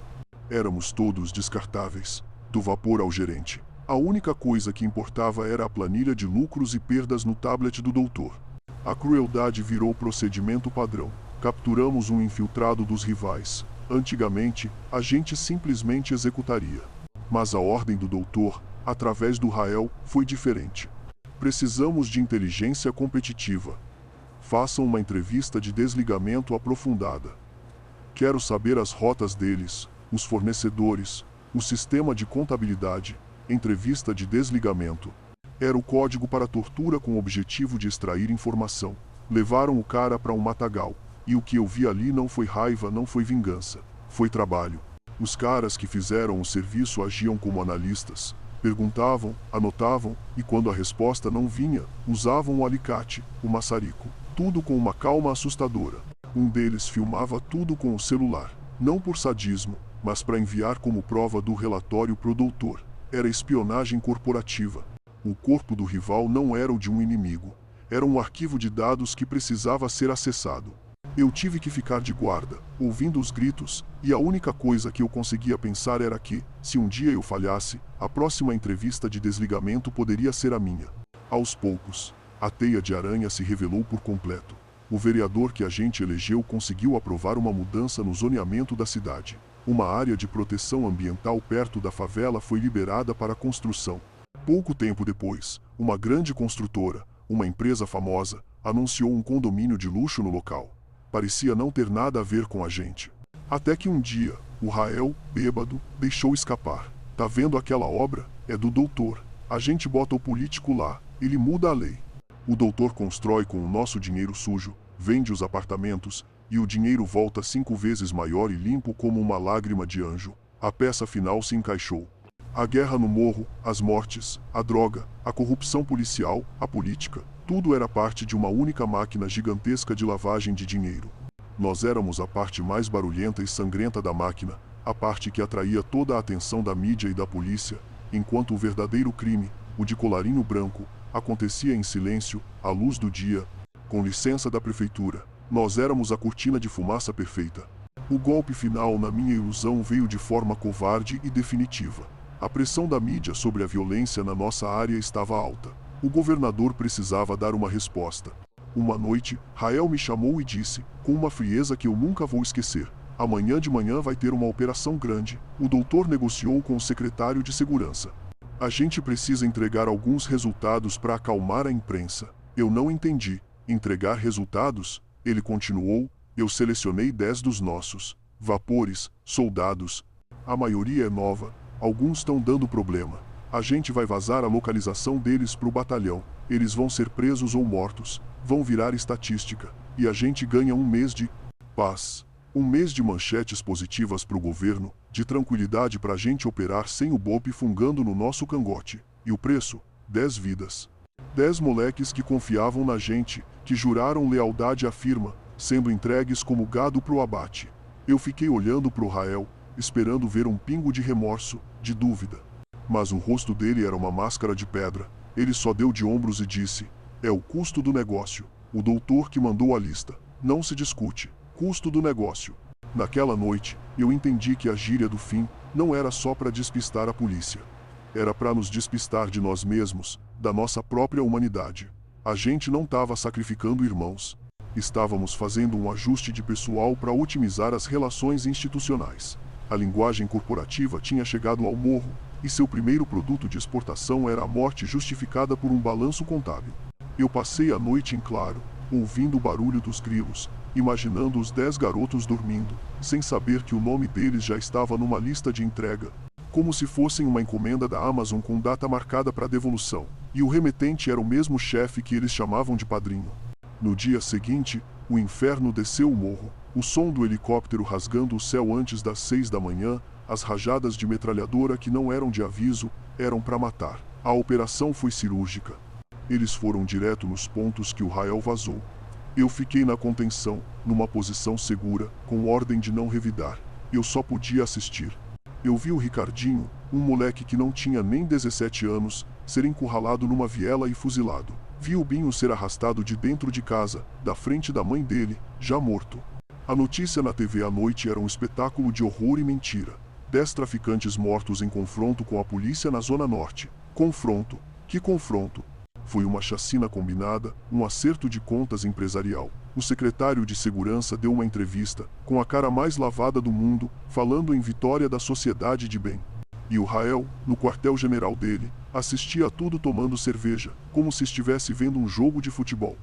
Éramos todos descartáveis, do vapor ao gerente. A única coisa que importava era a planilha de lucros e perdas no tablet do doutor. A crueldade virou procedimento padrão. Capturamos um infiltrado dos rivais. Antigamente, a gente simplesmente executaria. Mas a ordem do doutor, através do Rael, foi diferente. Precisamos de inteligência competitiva. Façam uma entrevista de desligamento aprofundada. Quero saber as rotas deles, os fornecedores, o sistema de contabilidade. Entrevista de desligamento. Era o código para tortura com o objetivo de extrair informação. Levaram o cara para um matagal. E o que eu vi ali não foi raiva, não foi vingança. Foi trabalho. Os caras que fizeram o serviço agiam como analistas. Perguntavam, anotavam, e quando a resposta não vinha, usavam o alicate, o maçarico. Tudo com uma calma assustadora. Um deles filmava tudo com o celular. Não por sadismo, mas para enviar como prova do relatório pro doutor. Era espionagem corporativa. O corpo do rival não era o de um inimigo. Era um arquivo de dados que precisava ser acessado. Eu tive que ficar de guarda, ouvindo os gritos, e a única coisa que eu conseguia pensar era que, se um dia eu falhasse, a próxima entrevista de desligamento poderia ser a minha. Aos poucos, a teia de aranha se revelou por completo. O vereador que a gente elegeu conseguiu aprovar uma mudança no zoneamento da cidade. Uma área de proteção ambiental perto da favela foi liberada para construção. Pouco tempo depois, uma grande construtora, uma empresa famosa, anunciou um condomínio de luxo no local. Parecia não ter nada a ver com a gente. Até que um dia, o Rael, bêbado, deixou escapar. Tá vendo aquela obra? É do doutor. A gente bota o político lá, ele muda a lei. O doutor constrói com o nosso dinheiro sujo, vende os apartamentos, e o dinheiro volta 5 vezes maior e limpo como uma lágrima de anjo. A peça final se encaixou. A guerra no morro, as mortes, a droga, a corrupção policial, a política, tudo era parte de uma única máquina gigantesca de lavagem de dinheiro. Nós éramos a parte mais barulhenta e sangrenta da máquina, a parte que atraía toda a atenção da mídia e da polícia, enquanto o verdadeiro crime, o de colarinho branco, acontecia em silêncio, à luz do dia. Com licença da prefeitura, nós éramos a cortina de fumaça perfeita. O golpe final na minha ilusão veio de forma covarde e definitiva. A pressão da mídia sobre a violência na nossa área estava alta. O governador precisava dar uma resposta. Uma noite, Rael me chamou e disse, com uma frieza que eu nunca vou esquecer: amanhã de manhã vai ter uma operação grande. O doutor negociou com o secretário de segurança. A gente precisa entregar alguns resultados para acalmar a imprensa. Eu não entendi. Entregar resultados? Ele continuou. Eu selecionei 10 dos nossos. Vapores, soldados. A maioria é nova. Alguns estão dando problema. A gente vai vazar a localização deles pro batalhão. Eles vão ser presos ou mortos. Vão virar estatística. E a gente ganha um mês de paz. Um mês de manchetes positivas pro governo, de tranquilidade pra gente operar sem o BOP fungando no nosso cangote. E o preço? 10 vidas. 10 moleques que confiavam na gente, que juraram lealdade à firma, sendo entregues como gado pro abate. Eu fiquei olhando pro Rael, esperando ver um pingo de remorso, de dúvida. Mas o rosto dele era uma máscara de pedra. Ele só deu de ombros e disse: é o custo do negócio. O doutor que mandou a lista. Não se discute. Custo do negócio. Naquela noite, eu entendi que a gíria do fim não era só para despistar a polícia. Era para nos despistar de nós mesmos, da nossa própria humanidade. A gente não estava sacrificando irmãos. Estávamos fazendo um ajuste de pessoal para otimizar as relações institucionais. A linguagem corporativa tinha chegado ao morro, e seu primeiro produto de exportação era a morte justificada por um balanço contábil. Eu passei a noite em claro, ouvindo o barulho dos grilos, imaginando os 10 garotos dormindo, sem saber que o nome deles já estava numa lista de entrega, como se fossem uma encomenda da Amazon com data marcada para devolução, e o remetente era o mesmo chefe que eles chamavam de padrinho. No dia seguinte, o inferno desceu o morro, o som do helicóptero rasgando o céu antes das 6 da manhã, as rajadas de metralhadora que não eram de aviso, eram para matar. A operação foi cirúrgica. Eles foram direto nos pontos que o Rael vazou. Eu fiquei na contenção, numa posição segura, com ordem de não revidar. Eu só podia assistir. Eu vi o Ricardinho, um moleque que não tinha nem 17 anos, ser encurralado numa viela e fuzilado. Vi o Binho ser arrastado de dentro de casa, da frente da mãe dele, já morto. A notícia na TV à noite era um espetáculo de horror e mentira. 10 traficantes mortos em confronto com a polícia na Zona Norte. Confronto? Que confronto? Foi uma chacina combinada, um acerto de contas empresarial. O secretário de Segurança deu uma entrevista, com a cara mais lavada do mundo, falando em vitória da sociedade de bem. E o Rael, no quartel-general dele, assistia a tudo tomando cerveja, como se estivesse vendo um jogo de futebol.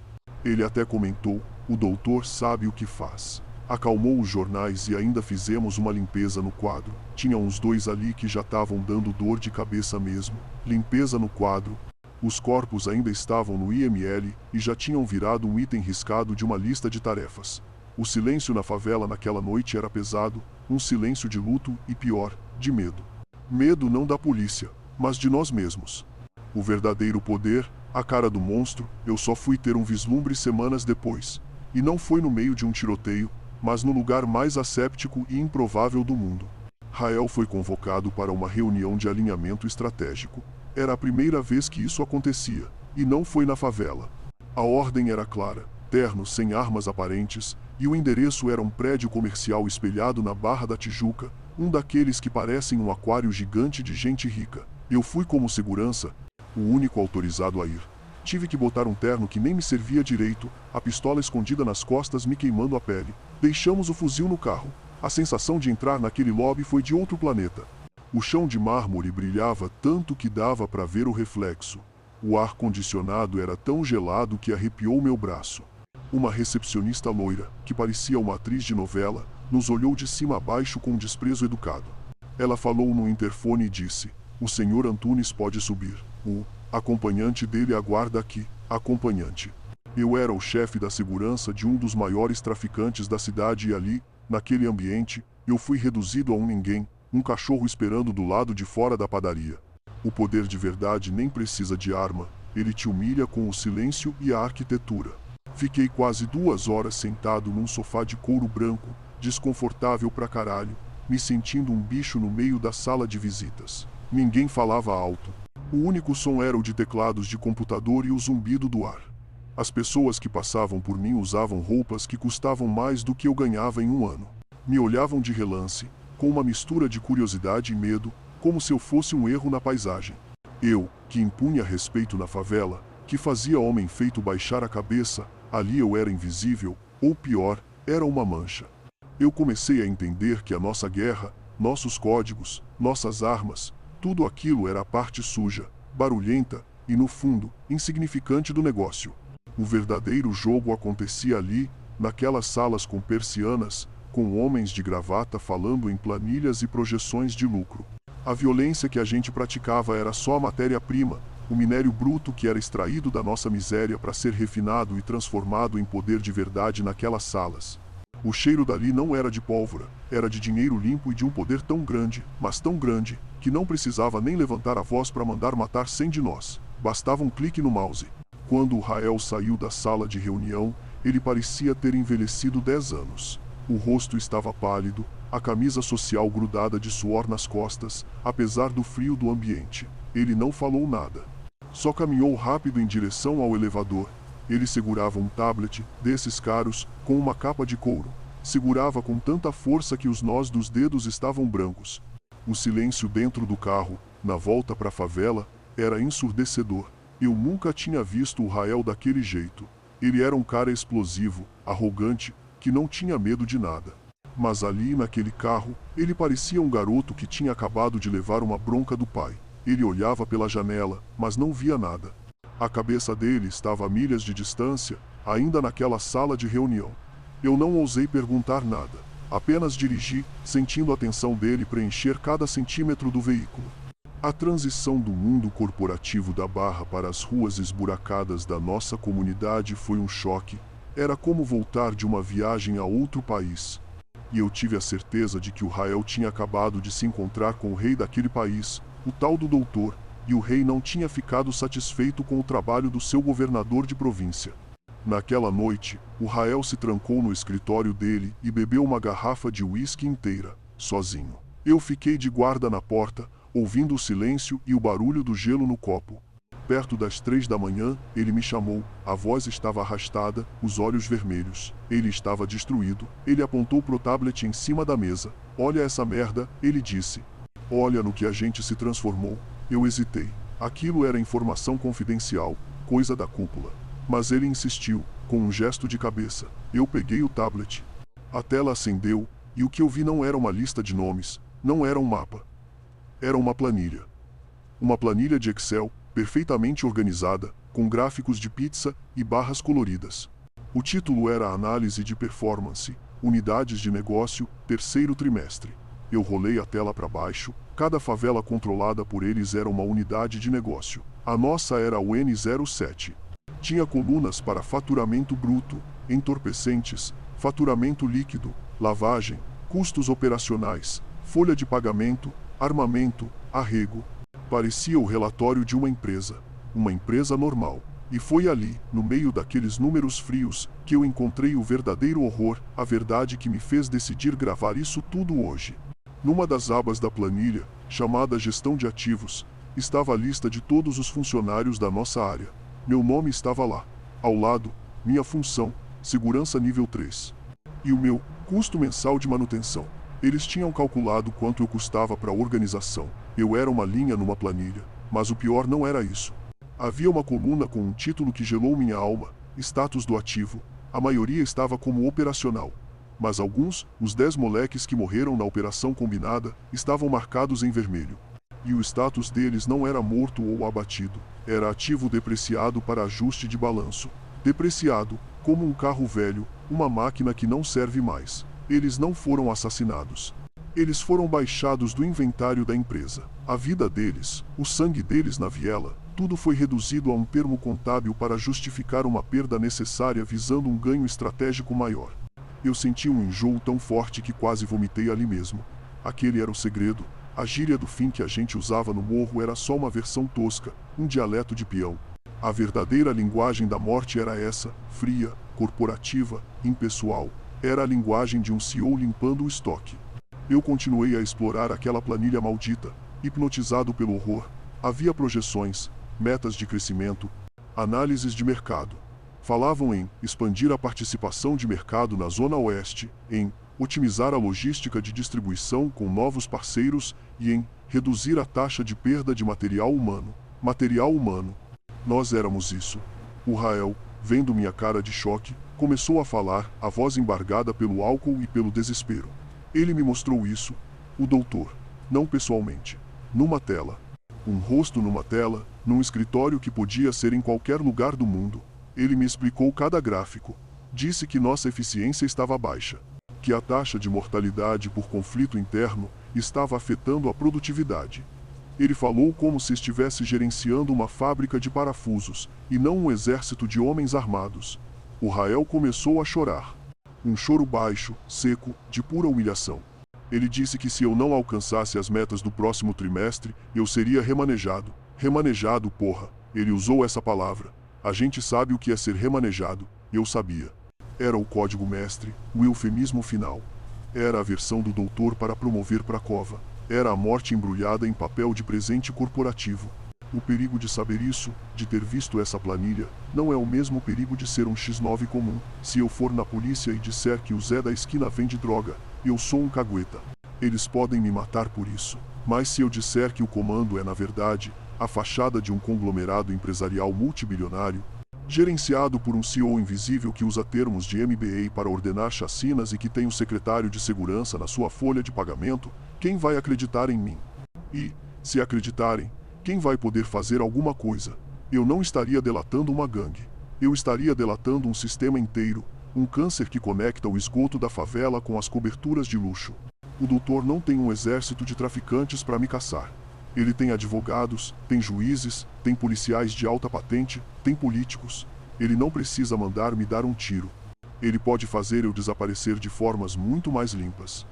Ele até comentou: o doutor sabe o que faz. Acalmou os jornais e ainda fizemos uma limpeza no quadro. Tinha uns 2 ali que já estavam dando dor de cabeça mesmo. Limpeza no quadro. Os corpos ainda estavam no IML e já tinham virado um item riscado de uma lista de tarefas. O silêncio na favela naquela noite era pesado, um silêncio de luto e pior, de medo. Medo não da polícia, mas de nós mesmos. O verdadeiro poder, a cara do monstro, eu só fui ter um vislumbre semanas depois. E não foi no meio de um tiroteio, mas no lugar mais asséptico e improvável do mundo. Rael foi convocado para uma reunião de alinhamento estratégico. Era a primeira vez que isso acontecia, e não foi na favela. A ordem era clara, ternos sem armas aparentes, e o endereço era um prédio comercial espelhado na Barra da Tijuca, um daqueles que parecem um aquário gigante de gente rica. Eu fui como segurança, o único autorizado a ir. Tive que botar um terno que nem me servia direito, a pistola escondida nas costas me queimando a pele. Deixamos o fuzil no carro. A sensação de entrar naquele lobby foi de outro planeta. O chão de mármore brilhava tanto que dava para ver o reflexo. O ar-condicionado era tão gelado que arrepiou meu braço. Uma recepcionista loira, que parecia uma atriz de novela, nos olhou de cima a baixo com um desprezo educado. Ela falou no interfone e disse: "O senhor Antunes pode subir. O acompanhante dele aguarda aqui." Acompanhante. Eu era o chefe da segurança de um dos maiores traficantes da cidade e ali, naquele ambiente, eu fui reduzido a um ninguém, um cachorro esperando do lado de fora da padaria. O poder de verdade nem precisa de arma, ele te humilha com o silêncio e a arquitetura. Fiquei quase 2 horas sentado num sofá de couro branco, desconfortável pra caralho, me sentindo um bicho no meio da sala de visitas. Ninguém falava alto. O único som era o de teclados de computador e o zumbido do ar. As pessoas que passavam por mim usavam roupas que custavam mais do que eu ganhava em um ano. Me olhavam de relance, com uma mistura de curiosidade e medo, como se eu fosse um erro na paisagem. Eu, que impunha respeito na favela, que fazia homem feito baixar a cabeça, ali eu era invisível, ou pior, era uma mancha. Eu comecei a entender que a nossa guerra, nossos códigos, nossas armas, tudo aquilo era a parte suja, barulhenta e, no fundo, insignificante do negócio. O verdadeiro jogo acontecia ali, naquelas salas com persianas, com homens de gravata falando em planilhas e projeções de lucro. A violência que a gente praticava era só a matéria-prima, o minério bruto que era extraído da nossa miséria para ser refinado e transformado em poder de verdade naquelas salas. O cheiro dali não era de pólvora, era de dinheiro limpo e de um poder tão grande, mas tão grande, que não precisava nem levantar a voz para mandar matar 100 de nós. Bastava um clique no mouse. Quando o Rael saiu da sala de reunião, ele parecia ter envelhecido 10 anos. O rosto estava pálido, a camisa social grudada de suor nas costas, apesar do frio do ambiente. Ele não falou nada. Só caminhou rápido em direção ao elevador. Ele segurava um tablet, desses caros, com uma capa de couro. Segurava com tanta força que os nós dos dedos estavam brancos. O silêncio dentro do carro, na volta para a favela, era ensurdecedor. Eu nunca tinha visto o Rael daquele jeito. Ele era um cara explosivo, arrogante, que não tinha medo de nada. Mas ali naquele carro, ele parecia um garoto que tinha acabado de levar uma bronca do pai. Ele olhava pela janela, mas não via nada. A cabeça dele estava a milhas de distância, ainda naquela sala de reunião. Eu não ousei perguntar nada. Apenas dirigi, sentindo a atenção dele preencher cada centímetro do veículo. A transição do mundo corporativo da Barra para as ruas esburacadas da nossa comunidade foi um choque. Era como voltar de uma viagem a outro país. E eu tive a certeza de que o Rael tinha acabado de se encontrar com o rei daquele país, o tal do doutor, e o rei não tinha ficado satisfeito com o trabalho do seu governador de província. Naquela noite, o Rael se trancou no escritório dele e bebeu uma garrafa de uísque inteira, sozinho. Eu fiquei de guarda na porta, ouvindo o silêncio e o barulho do gelo no copo. Perto das 3 da manhã, ele me chamou, a voz estava arrastada, os olhos vermelhos. Ele estava destruído. Ele apontou pro tablet em cima da mesa. Olha essa merda, ele disse. Olha no que a gente se transformou. Eu hesitei. Aquilo era informação confidencial, coisa da cúpula. Mas ele insistiu, com um gesto de cabeça. Eu peguei o tablet. A tela acendeu, e o que eu vi não era uma lista de nomes, não era um mapa. Era uma planilha. Uma planilha de Excel, perfeitamente organizada, com gráficos de pizza e barras coloridas. O título era Análise de Performance, Unidades de Negócio, terceiro trimestre. Eu rolei a tela para baixo, cada favela controlada por eles era uma unidade de negócio. A nossa era o N07. Tinha colunas para faturamento bruto, entorpecentes, faturamento líquido, lavagem, custos operacionais, folha de pagamento, armamento, arrego. Parecia o relatório de uma empresa normal. E foi ali, no meio daqueles números frios, que eu encontrei o verdadeiro horror, a verdade que me fez decidir gravar isso tudo hoje. Numa das abas da planilha, chamada Gestão de Ativos, estava a lista de todos os funcionários da nossa área. Meu nome estava lá. Ao lado, minha função, segurança nível 3. E o meu custo mensal de manutenção. Eles tinham calculado quanto eu custava para a organização. Eu era uma linha numa planilha, mas o pior não era isso. Havia uma coluna com um título que gelou minha alma, status do ativo. A maioria estava como operacional. Mas alguns, os 10 moleques que morreram na operação combinada, estavam marcados em vermelho. E o status deles não era morto ou abatido, era ativo depreciado para ajuste de balanço. Depreciado, como um carro velho, uma máquina que não serve mais. Eles não foram assassinados. Eles foram baixados do inventário da empresa. A vida deles, o sangue deles na viela, tudo foi reduzido a um termo contábil para justificar uma perda necessária visando um ganho estratégico maior. Eu senti um enjoo tão forte que quase vomitei ali mesmo. Aquele era o segredo. A gíria do fim que a gente usava no morro era só uma versão tosca, um dialeto de peão. A verdadeira linguagem da morte era essa, fria, corporativa, impessoal. Era a linguagem de um CEO limpando o estoque. Eu continuei a explorar aquela planilha maldita, hipnotizado pelo horror. Havia projeções, metas de crescimento, análises de mercado. Falavam em expandir a participação de mercado na Zona Oeste, em otimizar a logística de distribuição com novos parceiros e em reduzir a taxa de perda de material humano. Material humano. Nós éramos isso. O Rael, vendo minha cara de choque, começou a falar, a voz embargada pelo álcool e pelo desespero. Ele me mostrou isso, o doutor, não pessoalmente, numa tela. Um rosto numa tela, num escritório que podia ser em qualquer lugar do mundo. Ele me explicou cada gráfico. Disse que nossa eficiência estava baixa, que a taxa de mortalidade por conflito interno estava afetando a produtividade. Ele falou como se estivesse gerenciando uma fábrica de parafusos, e não um exército de homens armados. O Rael começou a chorar. Um choro baixo, seco, de pura humilhação. Ele disse que se eu não alcançasse as metas do próximo trimestre, eu seria remanejado. Remanejado, porra. Ele usou essa palavra. A gente sabe o que é ser remanejado. Eu sabia. Era o código mestre, o eufemismo final. Era a versão do doutor para promover pra cova. Era a morte embrulhada em papel de presente corporativo. O perigo de saber isso, de ter visto essa planilha, não é o mesmo perigo de ser um X9 comum. Se eu for na polícia e disser que o Zé da esquina vende droga, eu sou um cagueta. Eles podem me matar por isso. Mas se eu disser que o comando é, na verdade, a fachada de um conglomerado empresarial multibilionário, gerenciado por um CEO invisível que usa termos de MBA para ordenar chacinas e que tem um secretário de segurança na sua folha de pagamento, quem vai acreditar em mim? E, se acreditarem, quem vai poder fazer alguma coisa? Eu não estaria delatando uma gangue. Eu estaria delatando um sistema inteiro, um câncer que conecta o esgoto da favela com as coberturas de luxo. O doutor não tem um exército de traficantes para me caçar. Ele tem advogados, tem juízes, tem policiais de alta patente, tem políticos. Ele não precisa mandar me dar um tiro. Ele pode fazer eu desaparecer de formas muito mais limpas.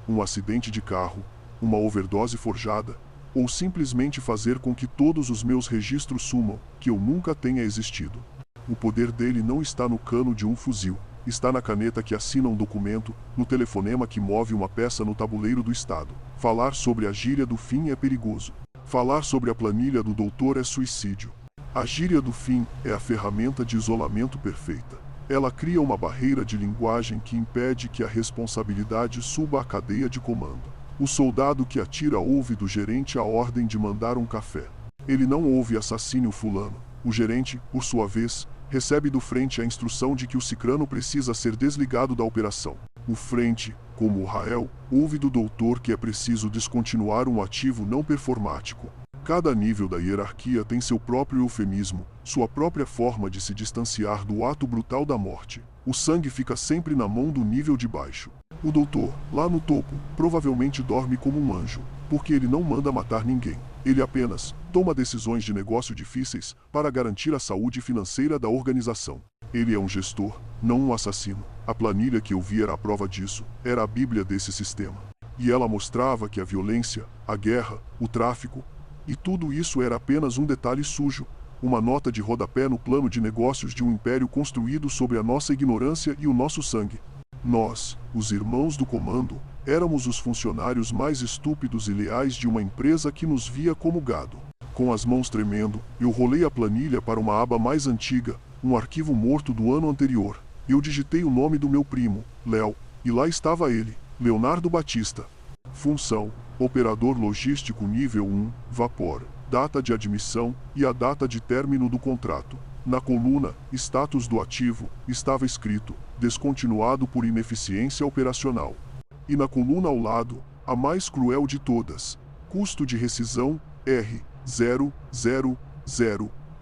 Um acidente de carro, uma overdose forjada, ou simplesmente fazer com que todos os meus registros sumam, que eu nunca tenha existido. O poder dele não está no cano de um fuzil, está na caneta que assina um documento, no telefonema que move uma peça no tabuleiro do Estado. Falar sobre a gíria do fim é perigoso. Falar sobre a planilha do doutor é suicídio. A gíria do fim é a ferramenta de isolamento perfeita. Ela cria uma barreira de linguagem que impede que a responsabilidade suba à cadeia de comando. O soldado que atira ouve do gerente a ordem de mandar um café. Ele não ouve assassine o fulano. O gerente, por sua vez, recebe do frente a instrução de que o cicrano precisa ser desligado da operação. O frente, como o Rael, ouve do doutor que é preciso descontinuar um ativo não performático. Cada nível da hierarquia tem seu próprio eufemismo, sua própria forma de se distanciar do ato brutal da morte. O sangue fica sempre na mão do nível de baixo. O doutor, lá no topo, provavelmente dorme como um anjo, porque ele não manda matar ninguém. Ele apenas toma decisões de negócio difíceis para garantir a saúde financeira da organização. Ele é um gestor, não um assassino. A planilha que eu vi era a prova disso, era a bíblia desse sistema. E ela mostrava que a violência, a guerra, o tráfico, e tudo isso era apenas um detalhe sujo, uma nota de rodapé no plano de negócios de um império construído sobre a nossa ignorância e o nosso sangue. Nós, os irmãos do comando, éramos os funcionários mais estúpidos e leais de uma empresa que nos via como gado. Com as mãos tremendo, eu rolei a planilha para uma aba mais antiga, um arquivo morto do ano anterior. Eu digitei o nome do meu primo, Léo, e lá estava ele, Leonardo Batista. Função: operador logístico nível 1, vapor. Data de admissão e a data de término do contrato. Na coluna, status do ativo, estava escrito, descontinuado por ineficiência operacional. E na coluna ao lado, a mais cruel de todas, custo de rescisão, R000,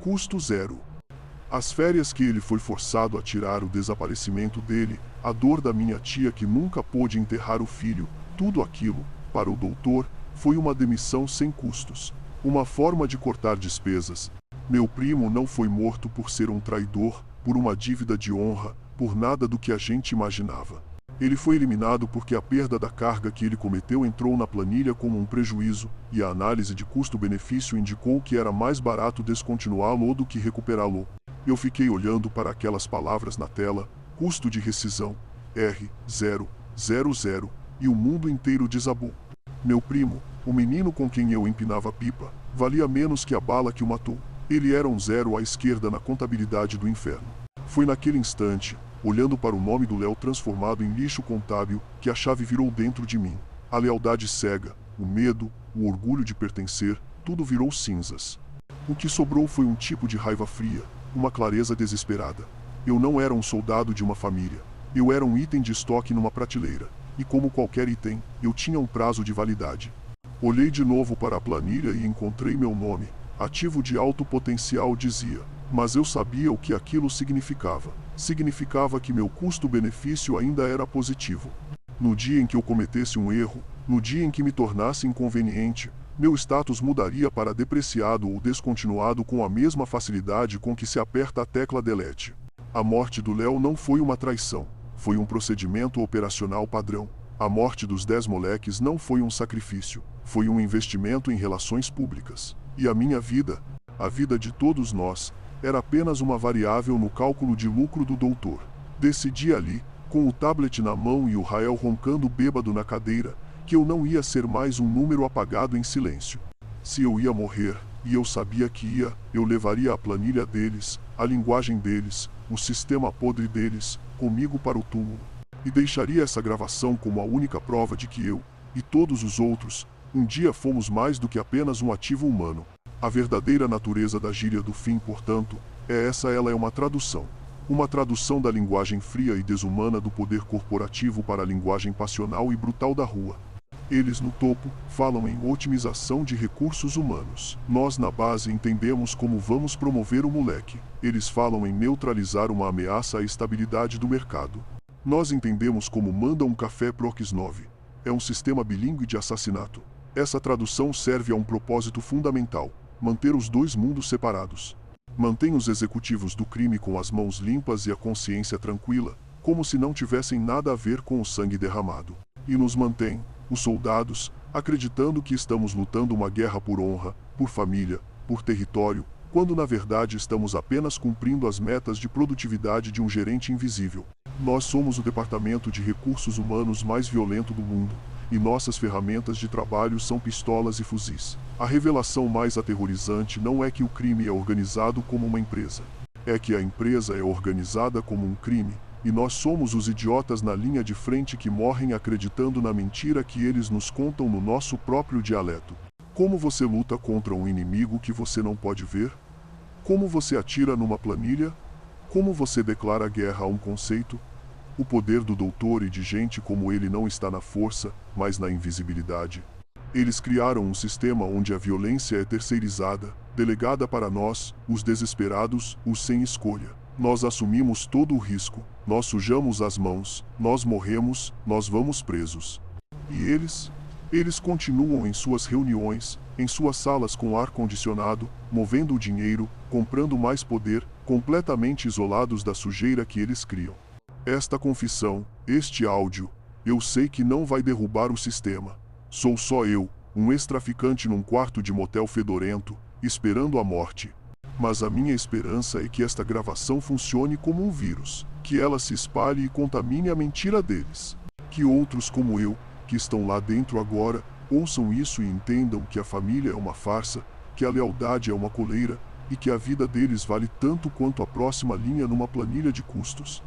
custo zero. As férias que ele foi forçado a tirar, o desaparecimento dele, a dor da minha tia que nunca pôde enterrar o filho, tudo aquilo, para o doutor, foi uma demissão sem custos. Uma forma de cortar despesas. Meu primo não foi morto por ser um traidor, por uma dívida de honra, por nada do que a gente imaginava. Ele foi eliminado porque a perda da carga que ele cometeu entrou na planilha como um prejuízo, e a análise de custo-benefício indicou que era mais barato descontinuá-lo do que recuperá-lo. Eu fiquei olhando para aquelas palavras na tela, custo de rescisão, R000, e o mundo inteiro desabou. Meu primo, o menino com quem eu empinava pipa, valia menos que a bala que o matou. Ele era um zero à esquerda na contabilidade do inferno. Foi naquele instante, olhando para o nome do Léo transformado em lixo contábil, que a chave virou dentro de mim. A lealdade cega, o medo, o orgulho de pertencer, tudo virou cinzas. O que sobrou foi um tipo de raiva fria, uma clareza desesperada. Eu não era um soldado de uma família. Eu era um item de estoque numa prateleira. E como qualquer item, eu tinha um prazo de validade. Olhei de novo para a planilha e encontrei meu nome. Ativo de alto potencial, dizia. Mas eu sabia o que aquilo significava. Significava que meu custo-benefício ainda era positivo. No dia em que eu cometesse um erro, no dia em que me tornasse inconveniente, meu status mudaria para depreciado ou descontinuado com a mesma facilidade com que se aperta a tecla delete. A morte do Léo não foi uma traição. Foi um procedimento operacional padrão. A morte dos 10 moleques não foi um sacrifício. Foi um investimento em relações públicas. E a minha vida, a vida de todos nós, era apenas uma variável no cálculo de lucro do doutor. Decidi ali, com o tablet na mão e o Rael roncando bêbado na cadeira, que eu não ia ser mais um número apagado em silêncio. Se eu ia morrer, e eu sabia que ia, eu levaria a planilha deles, a linguagem deles, o sistema podre deles, comigo para o túmulo. E deixaria essa gravação como a única prova de que eu, e todos os outros, um dia fomos mais do que apenas um ativo humano. A verdadeira natureza da gíria do fim, portanto, ela é uma tradução. Uma tradução da linguagem fria e desumana do poder corporativo para a linguagem passional e brutal da rua. Eles no topo falam em otimização de recursos humanos. Nós na base entendemos como vamos promover o moleque. Eles falam em neutralizar uma ameaça à estabilidade do mercado. Nós entendemos como manda um café Prox 9. É um sistema bilíngue de assassinato. Essa tradução serve a um propósito fundamental: manter os dois mundos separados. Mantém os executivos do crime com as mãos limpas e a consciência tranquila, como se não tivessem nada a ver com o sangue derramado. E nos mantém, os soldados, acreditando que estamos lutando uma guerra por honra, por família, por território, quando na verdade estamos apenas cumprindo as metas de produtividade de um gerente invisível. Nós somos o departamento de recursos humanos mais violento do mundo, e nossas ferramentas de trabalho são pistolas e fuzis. A revelação mais aterrorizante não é que o crime é organizado como uma empresa. É que a empresa é organizada como um crime, e nós somos os idiotas na linha de frente que morrem acreditando na mentira que eles nos contam no nosso próprio dialeto. Como você luta contra um inimigo que você não pode ver? Como você atira numa planilha? Como você declara guerra a um conceito? O poder do doutor e de gente como ele não está na força, mas na invisibilidade. Eles criaram um sistema onde a violência é terceirizada, delegada para nós, os desesperados, os sem escolha. Nós assumimos todo o risco, nós sujamos as mãos, nós morremos, nós vamos presos. E eles? Eles continuam em suas reuniões, em suas salas com ar-condicionado, movendo o dinheiro, comprando mais poder, completamente isolados da sujeira que eles criam. Esta confissão, este áudio, eu sei que não vai derrubar o sistema. Sou só eu, um ex-traficante num quarto de motel fedorento, esperando a morte. Mas a minha esperança é que esta gravação funcione como um vírus, que ela se espalhe e contamine a mentira deles. Que outros como eu, que estão lá dentro agora, ouçam isso e entendam que a família é uma farsa, que a lealdade é uma coleira, e que a vida deles vale tanto quanto a próxima linha numa planilha de custos.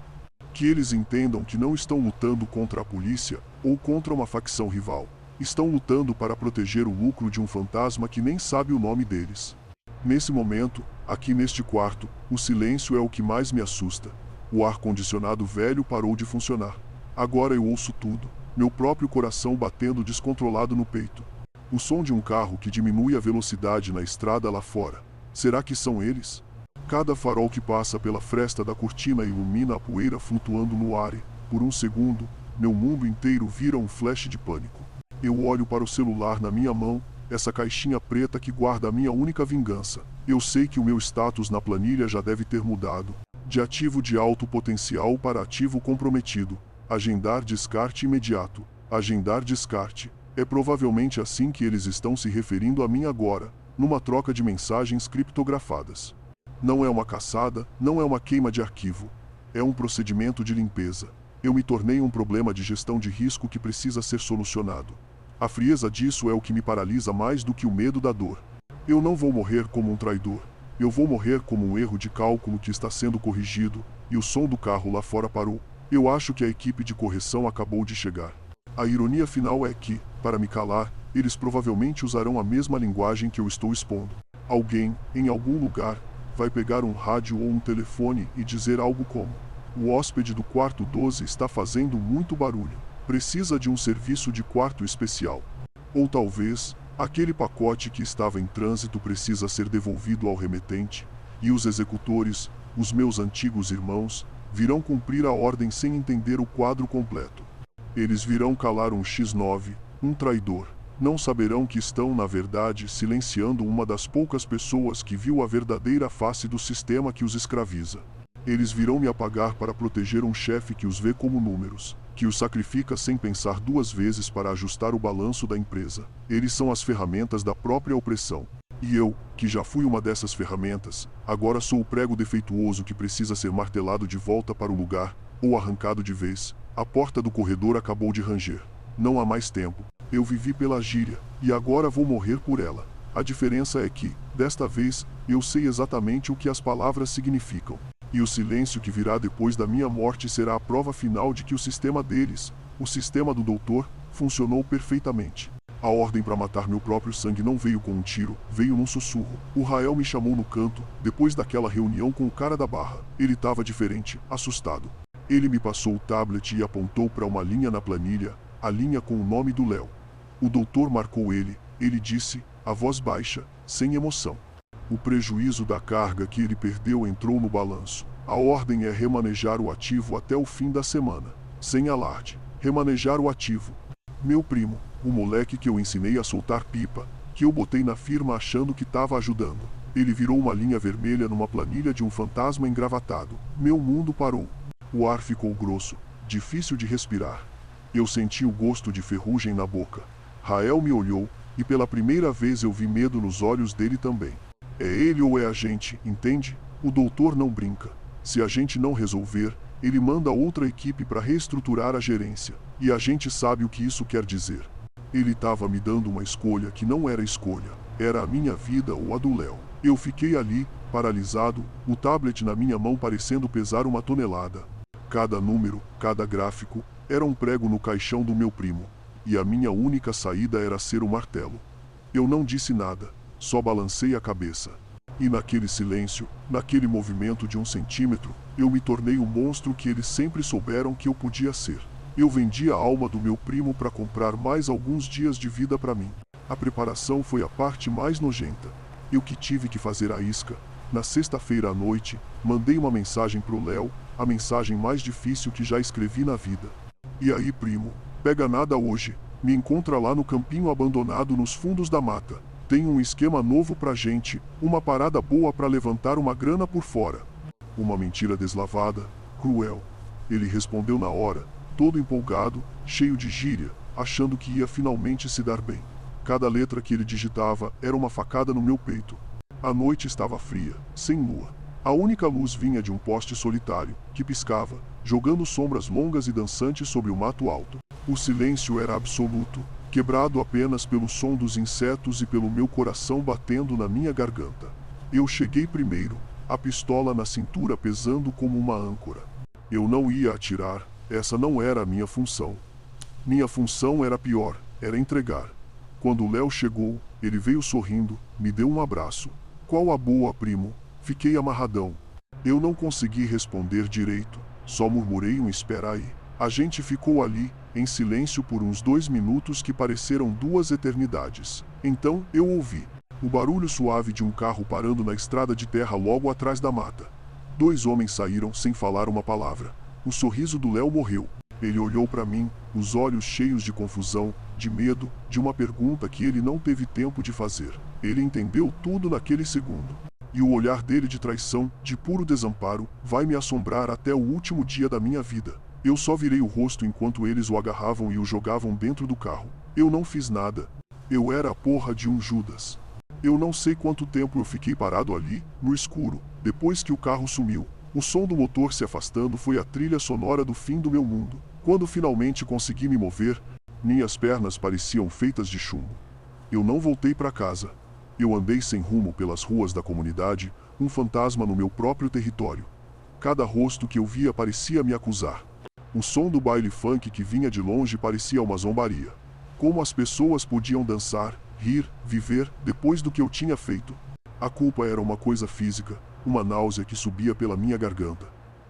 Que eles entendam que não estão lutando contra a polícia ou contra uma facção rival. Estão lutando para proteger o lucro de um fantasma que nem sabe o nome deles. Nesse momento, aqui neste quarto, o silêncio é o que mais me assusta. O ar-condicionado velho parou de funcionar. Agora eu ouço tudo, meu próprio coração batendo descontrolado no peito. O som de um carro que diminui a velocidade na estrada lá fora. Será que são eles? Cada farol que passa pela fresta da cortina ilumina a poeira flutuando no ar e, por um segundo, meu mundo inteiro vira um flash de pânico. Eu olho para o celular na minha mão, essa caixinha preta que guarda a minha única vingança. Eu sei que o meu status na planilha já deve ter mudado. De ativo de alto potencial para ativo comprometido. Agendar descarte imediato. Agendar descarte. É provavelmente assim que eles estão se referindo a mim agora, numa troca de mensagens criptografadas. Não é uma caçada, não é uma queima de arquivo. É um procedimento de limpeza. Eu me tornei um problema de gestão de risco que precisa ser solucionado. A frieza disso é o que me paralisa mais do que o medo da dor. Eu não vou morrer como um traidor. Eu vou morrer como um erro de cálculo que está sendo corrigido, e o som do carro lá fora parou. Eu acho que a equipe de correção acabou de chegar. A ironia final é que, para me calar, eles provavelmente usarão a mesma linguagem que eu estou expondo. Alguém, em algum lugar, vai pegar um rádio ou um telefone e dizer algo como: o hóspede do quarto 12 está fazendo muito barulho. Precisa de um serviço de quarto especial. Ou talvez, aquele pacote que estava em trânsito precisa ser devolvido ao remetente, e os executores, os meus antigos irmãos, virão cumprir a ordem sem entender o quadro completo. Eles virão calar um X9, um traidor. Não saberão que estão, na verdade, silenciando uma das poucas pessoas que viu a verdadeira face do sistema que os escraviza. Eles virão me apagar para proteger um chefe que os vê como números, que os sacrifica sem pensar duas vezes para ajustar o balanço da empresa. Eles são as ferramentas da própria opressão. E eu, que já fui uma dessas ferramentas, agora sou o prego defeituoso que precisa ser martelado de volta para o lugar, ou arrancado de vez. A porta do corredor acabou de ranger. Não há mais tempo. Eu vivi pela gíria, e agora vou morrer por ela. A diferença é que, desta vez, eu sei exatamente o que as palavras significam. E o silêncio que virá depois da minha morte será a prova final de que o sistema deles, o sistema do doutor, funcionou perfeitamente. A ordem para matar meu próprio sangue não veio com um tiro, veio num sussurro. O Rael me chamou no canto, depois daquela reunião com o cara da barra. Ele estava diferente, assustado. Ele me passou o tablet e apontou para uma linha na planilha, a linha com o nome do Léo. O doutor marcou ele disse, a voz baixa, sem emoção. O prejuízo da carga que ele perdeu entrou no balanço. A ordem é remanejar o ativo até o fim da semana. Sem alarde. Remanejar o ativo. Meu primo, o moleque que eu ensinei a soltar pipa, que eu botei na firma achando que estava ajudando. Ele virou uma linha vermelha numa planilha de um fantasma engravatado. Meu mundo parou. O ar ficou grosso, difícil de respirar. Eu senti o gosto de ferrugem na boca. Rael me olhou, e pela primeira vez eu vi medo nos olhos dele também. É ele ou é a gente, entende? O doutor não brinca. Se a gente não resolver, ele manda outra equipe para reestruturar a gerência. E a gente sabe o que isso quer dizer. Ele estava me dando uma escolha que não era escolha. Era a minha vida ou a do Léo. Eu fiquei ali, paralisado, o tablet na minha mão parecendo pesar uma tonelada. Cada número, cada gráfico, era um prego no caixão do meu primo. E a minha única saída era ser o martelo. Eu não disse nada, só balancei a cabeça. E naquele silêncio, naquele movimento de 1 centímetro, eu me tornei o monstro que eles sempre souberam que eu podia ser. Eu vendi a alma do meu primo para comprar mais alguns dias de vida para mim. A preparação foi a parte mais nojenta. Eu que tive que fazer a isca. Na sexta-feira à noite, mandei uma mensagem pro Léo, a mensagem mais difícil que já escrevi na vida. E aí, primo, pega nada hoje, me encontra lá no campinho abandonado nos fundos da mata. Tem um esquema novo pra gente, uma parada boa pra levantar uma grana por fora. Uma mentira deslavada, cruel. Ele respondeu na hora, todo empolgado, cheio de gíria, achando que ia finalmente se dar bem. Cada letra que ele digitava era uma facada no meu peito. A noite estava fria, sem lua. A única luz vinha de um poste solitário, que piscava, jogando sombras longas e dançantes sobre o mato alto. O silêncio era absoluto, quebrado apenas pelo som dos insetos e pelo meu coração batendo na minha garganta. Eu cheguei primeiro, a pistola na cintura pesando como uma âncora. Eu não ia atirar, essa não era a minha função. Minha função era pior, era entregar. Quando o Léo chegou, ele veio sorrindo, me deu um abraço. Qual a boa, primo? Fiquei amarradão. Eu não consegui responder direito, só murmurei um espera aí. A gente ficou ali, em silêncio por uns 2 minutos que pareceram 2 eternidades. Então, eu ouvi o barulho suave de um carro parando na estrada de terra logo atrás da mata. 2 homens saíram sem falar uma palavra. O sorriso do Léo morreu. Ele olhou para mim, os olhos cheios de confusão, de medo, de uma pergunta que ele não teve tempo de fazer. Ele entendeu tudo naquele segundo. E o olhar dele de traição, de puro desamparo, vai me assombrar até o último dia da minha vida. Eu só virei o rosto enquanto eles o agarravam e o jogavam dentro do carro. Eu não fiz nada. Eu era a porra de um Judas. Eu não sei quanto tempo eu fiquei parado ali, no escuro, depois que o carro sumiu. O som do motor se afastando foi a trilha sonora do fim do meu mundo. Quando finalmente consegui me mover, minhas pernas pareciam feitas de chumbo. Eu não voltei para casa. Eu andei sem rumo pelas ruas da comunidade, um fantasma no meu próprio território. Cada rosto que eu via parecia me acusar. O som do baile funk que vinha de longe parecia uma zombaria. Como as pessoas podiam dançar, rir, viver, depois do que eu tinha feito? A culpa era uma coisa física, uma náusea que subia pela minha garganta.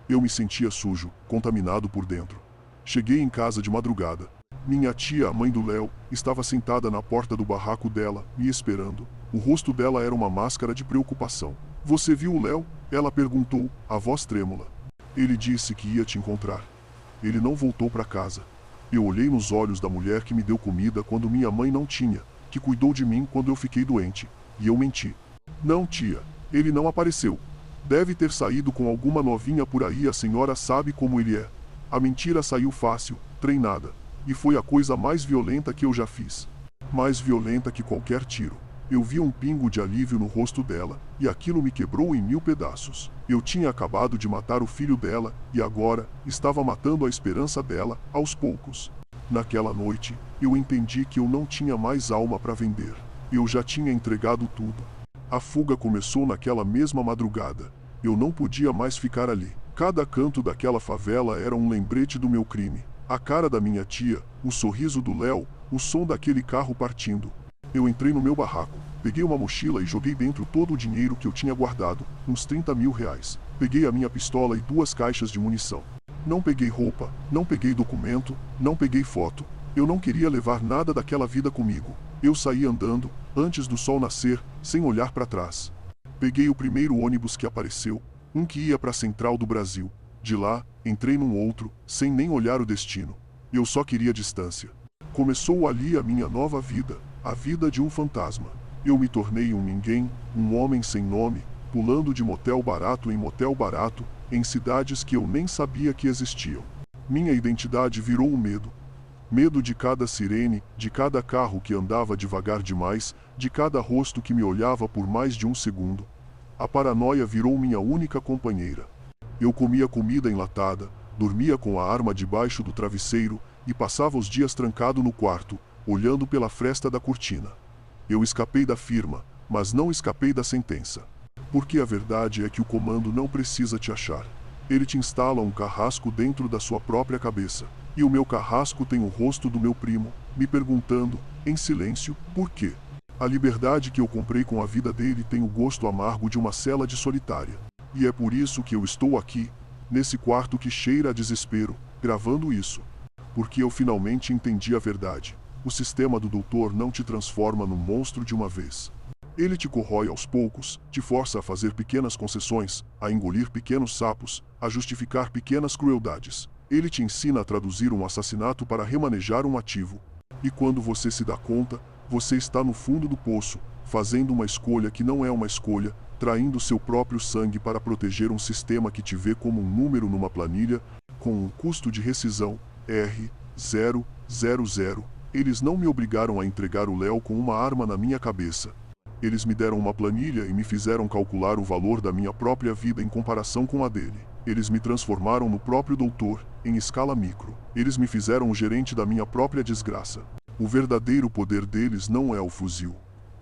Eu me sentia sujo, contaminado por dentro. Cheguei em casa de madrugada. Minha tia, a mãe do Léo, estava sentada na porta do barraco dela, me esperando. O rosto dela era uma máscara de preocupação. Você viu o Léo? Ela perguntou, a voz trêmula. Ele disse que ia te encontrar. Ele não voltou para casa. Eu olhei nos olhos da mulher que me deu comida quando minha mãe não tinha, que cuidou de mim quando eu fiquei doente. E eu menti. Não, tia. Ele não apareceu. Deve ter saído com alguma novinha por aí, a senhora sabe como ele é. A mentira saiu fácil, treinada. E foi a coisa mais violenta que eu já fiz. Mais violenta que qualquer tiro. Eu vi um pingo de alívio no rosto dela, e aquilo me quebrou em 1000 pedaços. Eu tinha acabado de matar o filho dela, e agora, estava matando a esperança dela, aos poucos. Naquela noite, eu entendi que eu não tinha mais alma para vender. Eu já tinha entregado tudo. A fuga começou naquela mesma madrugada. Eu não podia mais ficar ali. Cada canto daquela favela era um lembrete do meu crime. A cara da minha tia, o sorriso do Léo, o som daquele carro partindo. Eu entrei no meu barraco, peguei uma mochila e joguei dentro todo o dinheiro que eu tinha guardado, uns 30 mil reais. Peguei a minha pistola e 2 caixas de munição. Não peguei roupa, não peguei documento, não peguei foto. Eu não queria levar nada daquela vida comigo. Eu saí andando, antes do sol nascer, sem olhar para trás. Peguei o primeiro ônibus que apareceu, um que ia para a Central do Brasil. De lá, entrei num outro, sem nem olhar o destino. Eu só queria distância. Começou ali a minha nova vida, a vida de um fantasma. Eu me tornei um ninguém, um homem sem nome, pulando de motel barato em motel barato, em cidades que eu nem sabia que existiam. Minha identidade virou o medo. Medo de cada sirene, de cada carro que andava devagar demais, de cada rosto que me olhava por mais de um segundo. A paranoia virou minha única companheira. Eu comia comida enlatada, dormia com a arma debaixo do travesseiro e passava os dias trancado no quarto, olhando pela fresta da cortina. Eu escapei da firma, mas não escapei da sentença. Porque a verdade é que o comando não precisa te achar. Ele te instala um carrasco dentro da sua própria cabeça. E o meu carrasco tem o rosto do meu primo, me perguntando, em silêncio, por quê? A liberdade que eu comprei com a vida dele tem o gosto amargo de uma cela de solitária. E é por isso que eu estou aqui, nesse quarto que cheira a desespero, gravando isso. Porque eu finalmente entendi a verdade. O sistema do doutor não te transforma num monstro de uma vez. Ele te corrói aos poucos, te força a fazer pequenas concessões, a engolir pequenos sapos, a justificar pequenas crueldades. Ele te ensina a traduzir um assassinato para remanejar um ativo. E quando você se dá conta, você está no fundo do poço, fazendo uma escolha que não é uma escolha, traindo seu próprio sangue para proteger um sistema que te vê como um número numa planilha, com um custo de rescisão, R000. Eles não me obrigaram a entregar o Léo com uma arma na minha cabeça. Eles me deram uma planilha e me fizeram calcular o valor da minha própria vida em comparação com a dele. Eles me transformaram no próprio doutor, em escala micro. Eles me fizeram o gerente da minha própria desgraça. O verdadeiro poder deles não é o fuzil.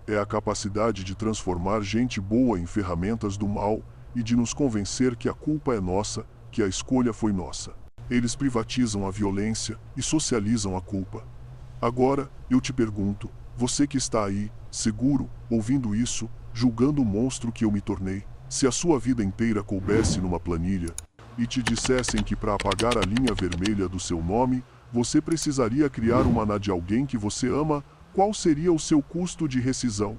É a capacidade de transformar gente boa em ferramentas do mal e de nos convencer que a culpa é nossa, que a escolha foi nossa. Eles privatizam a violência e socializam a culpa. Agora, eu te pergunto, você que está aí, seguro, ouvindo isso, julgando o monstro que eu me tornei, se a sua vida inteira coubesse numa planilha, e te dissessem que para apagar a linha vermelha do seu nome, você precisaria criar uma NA de alguém que você ama, qual seria o seu custo de rescisão?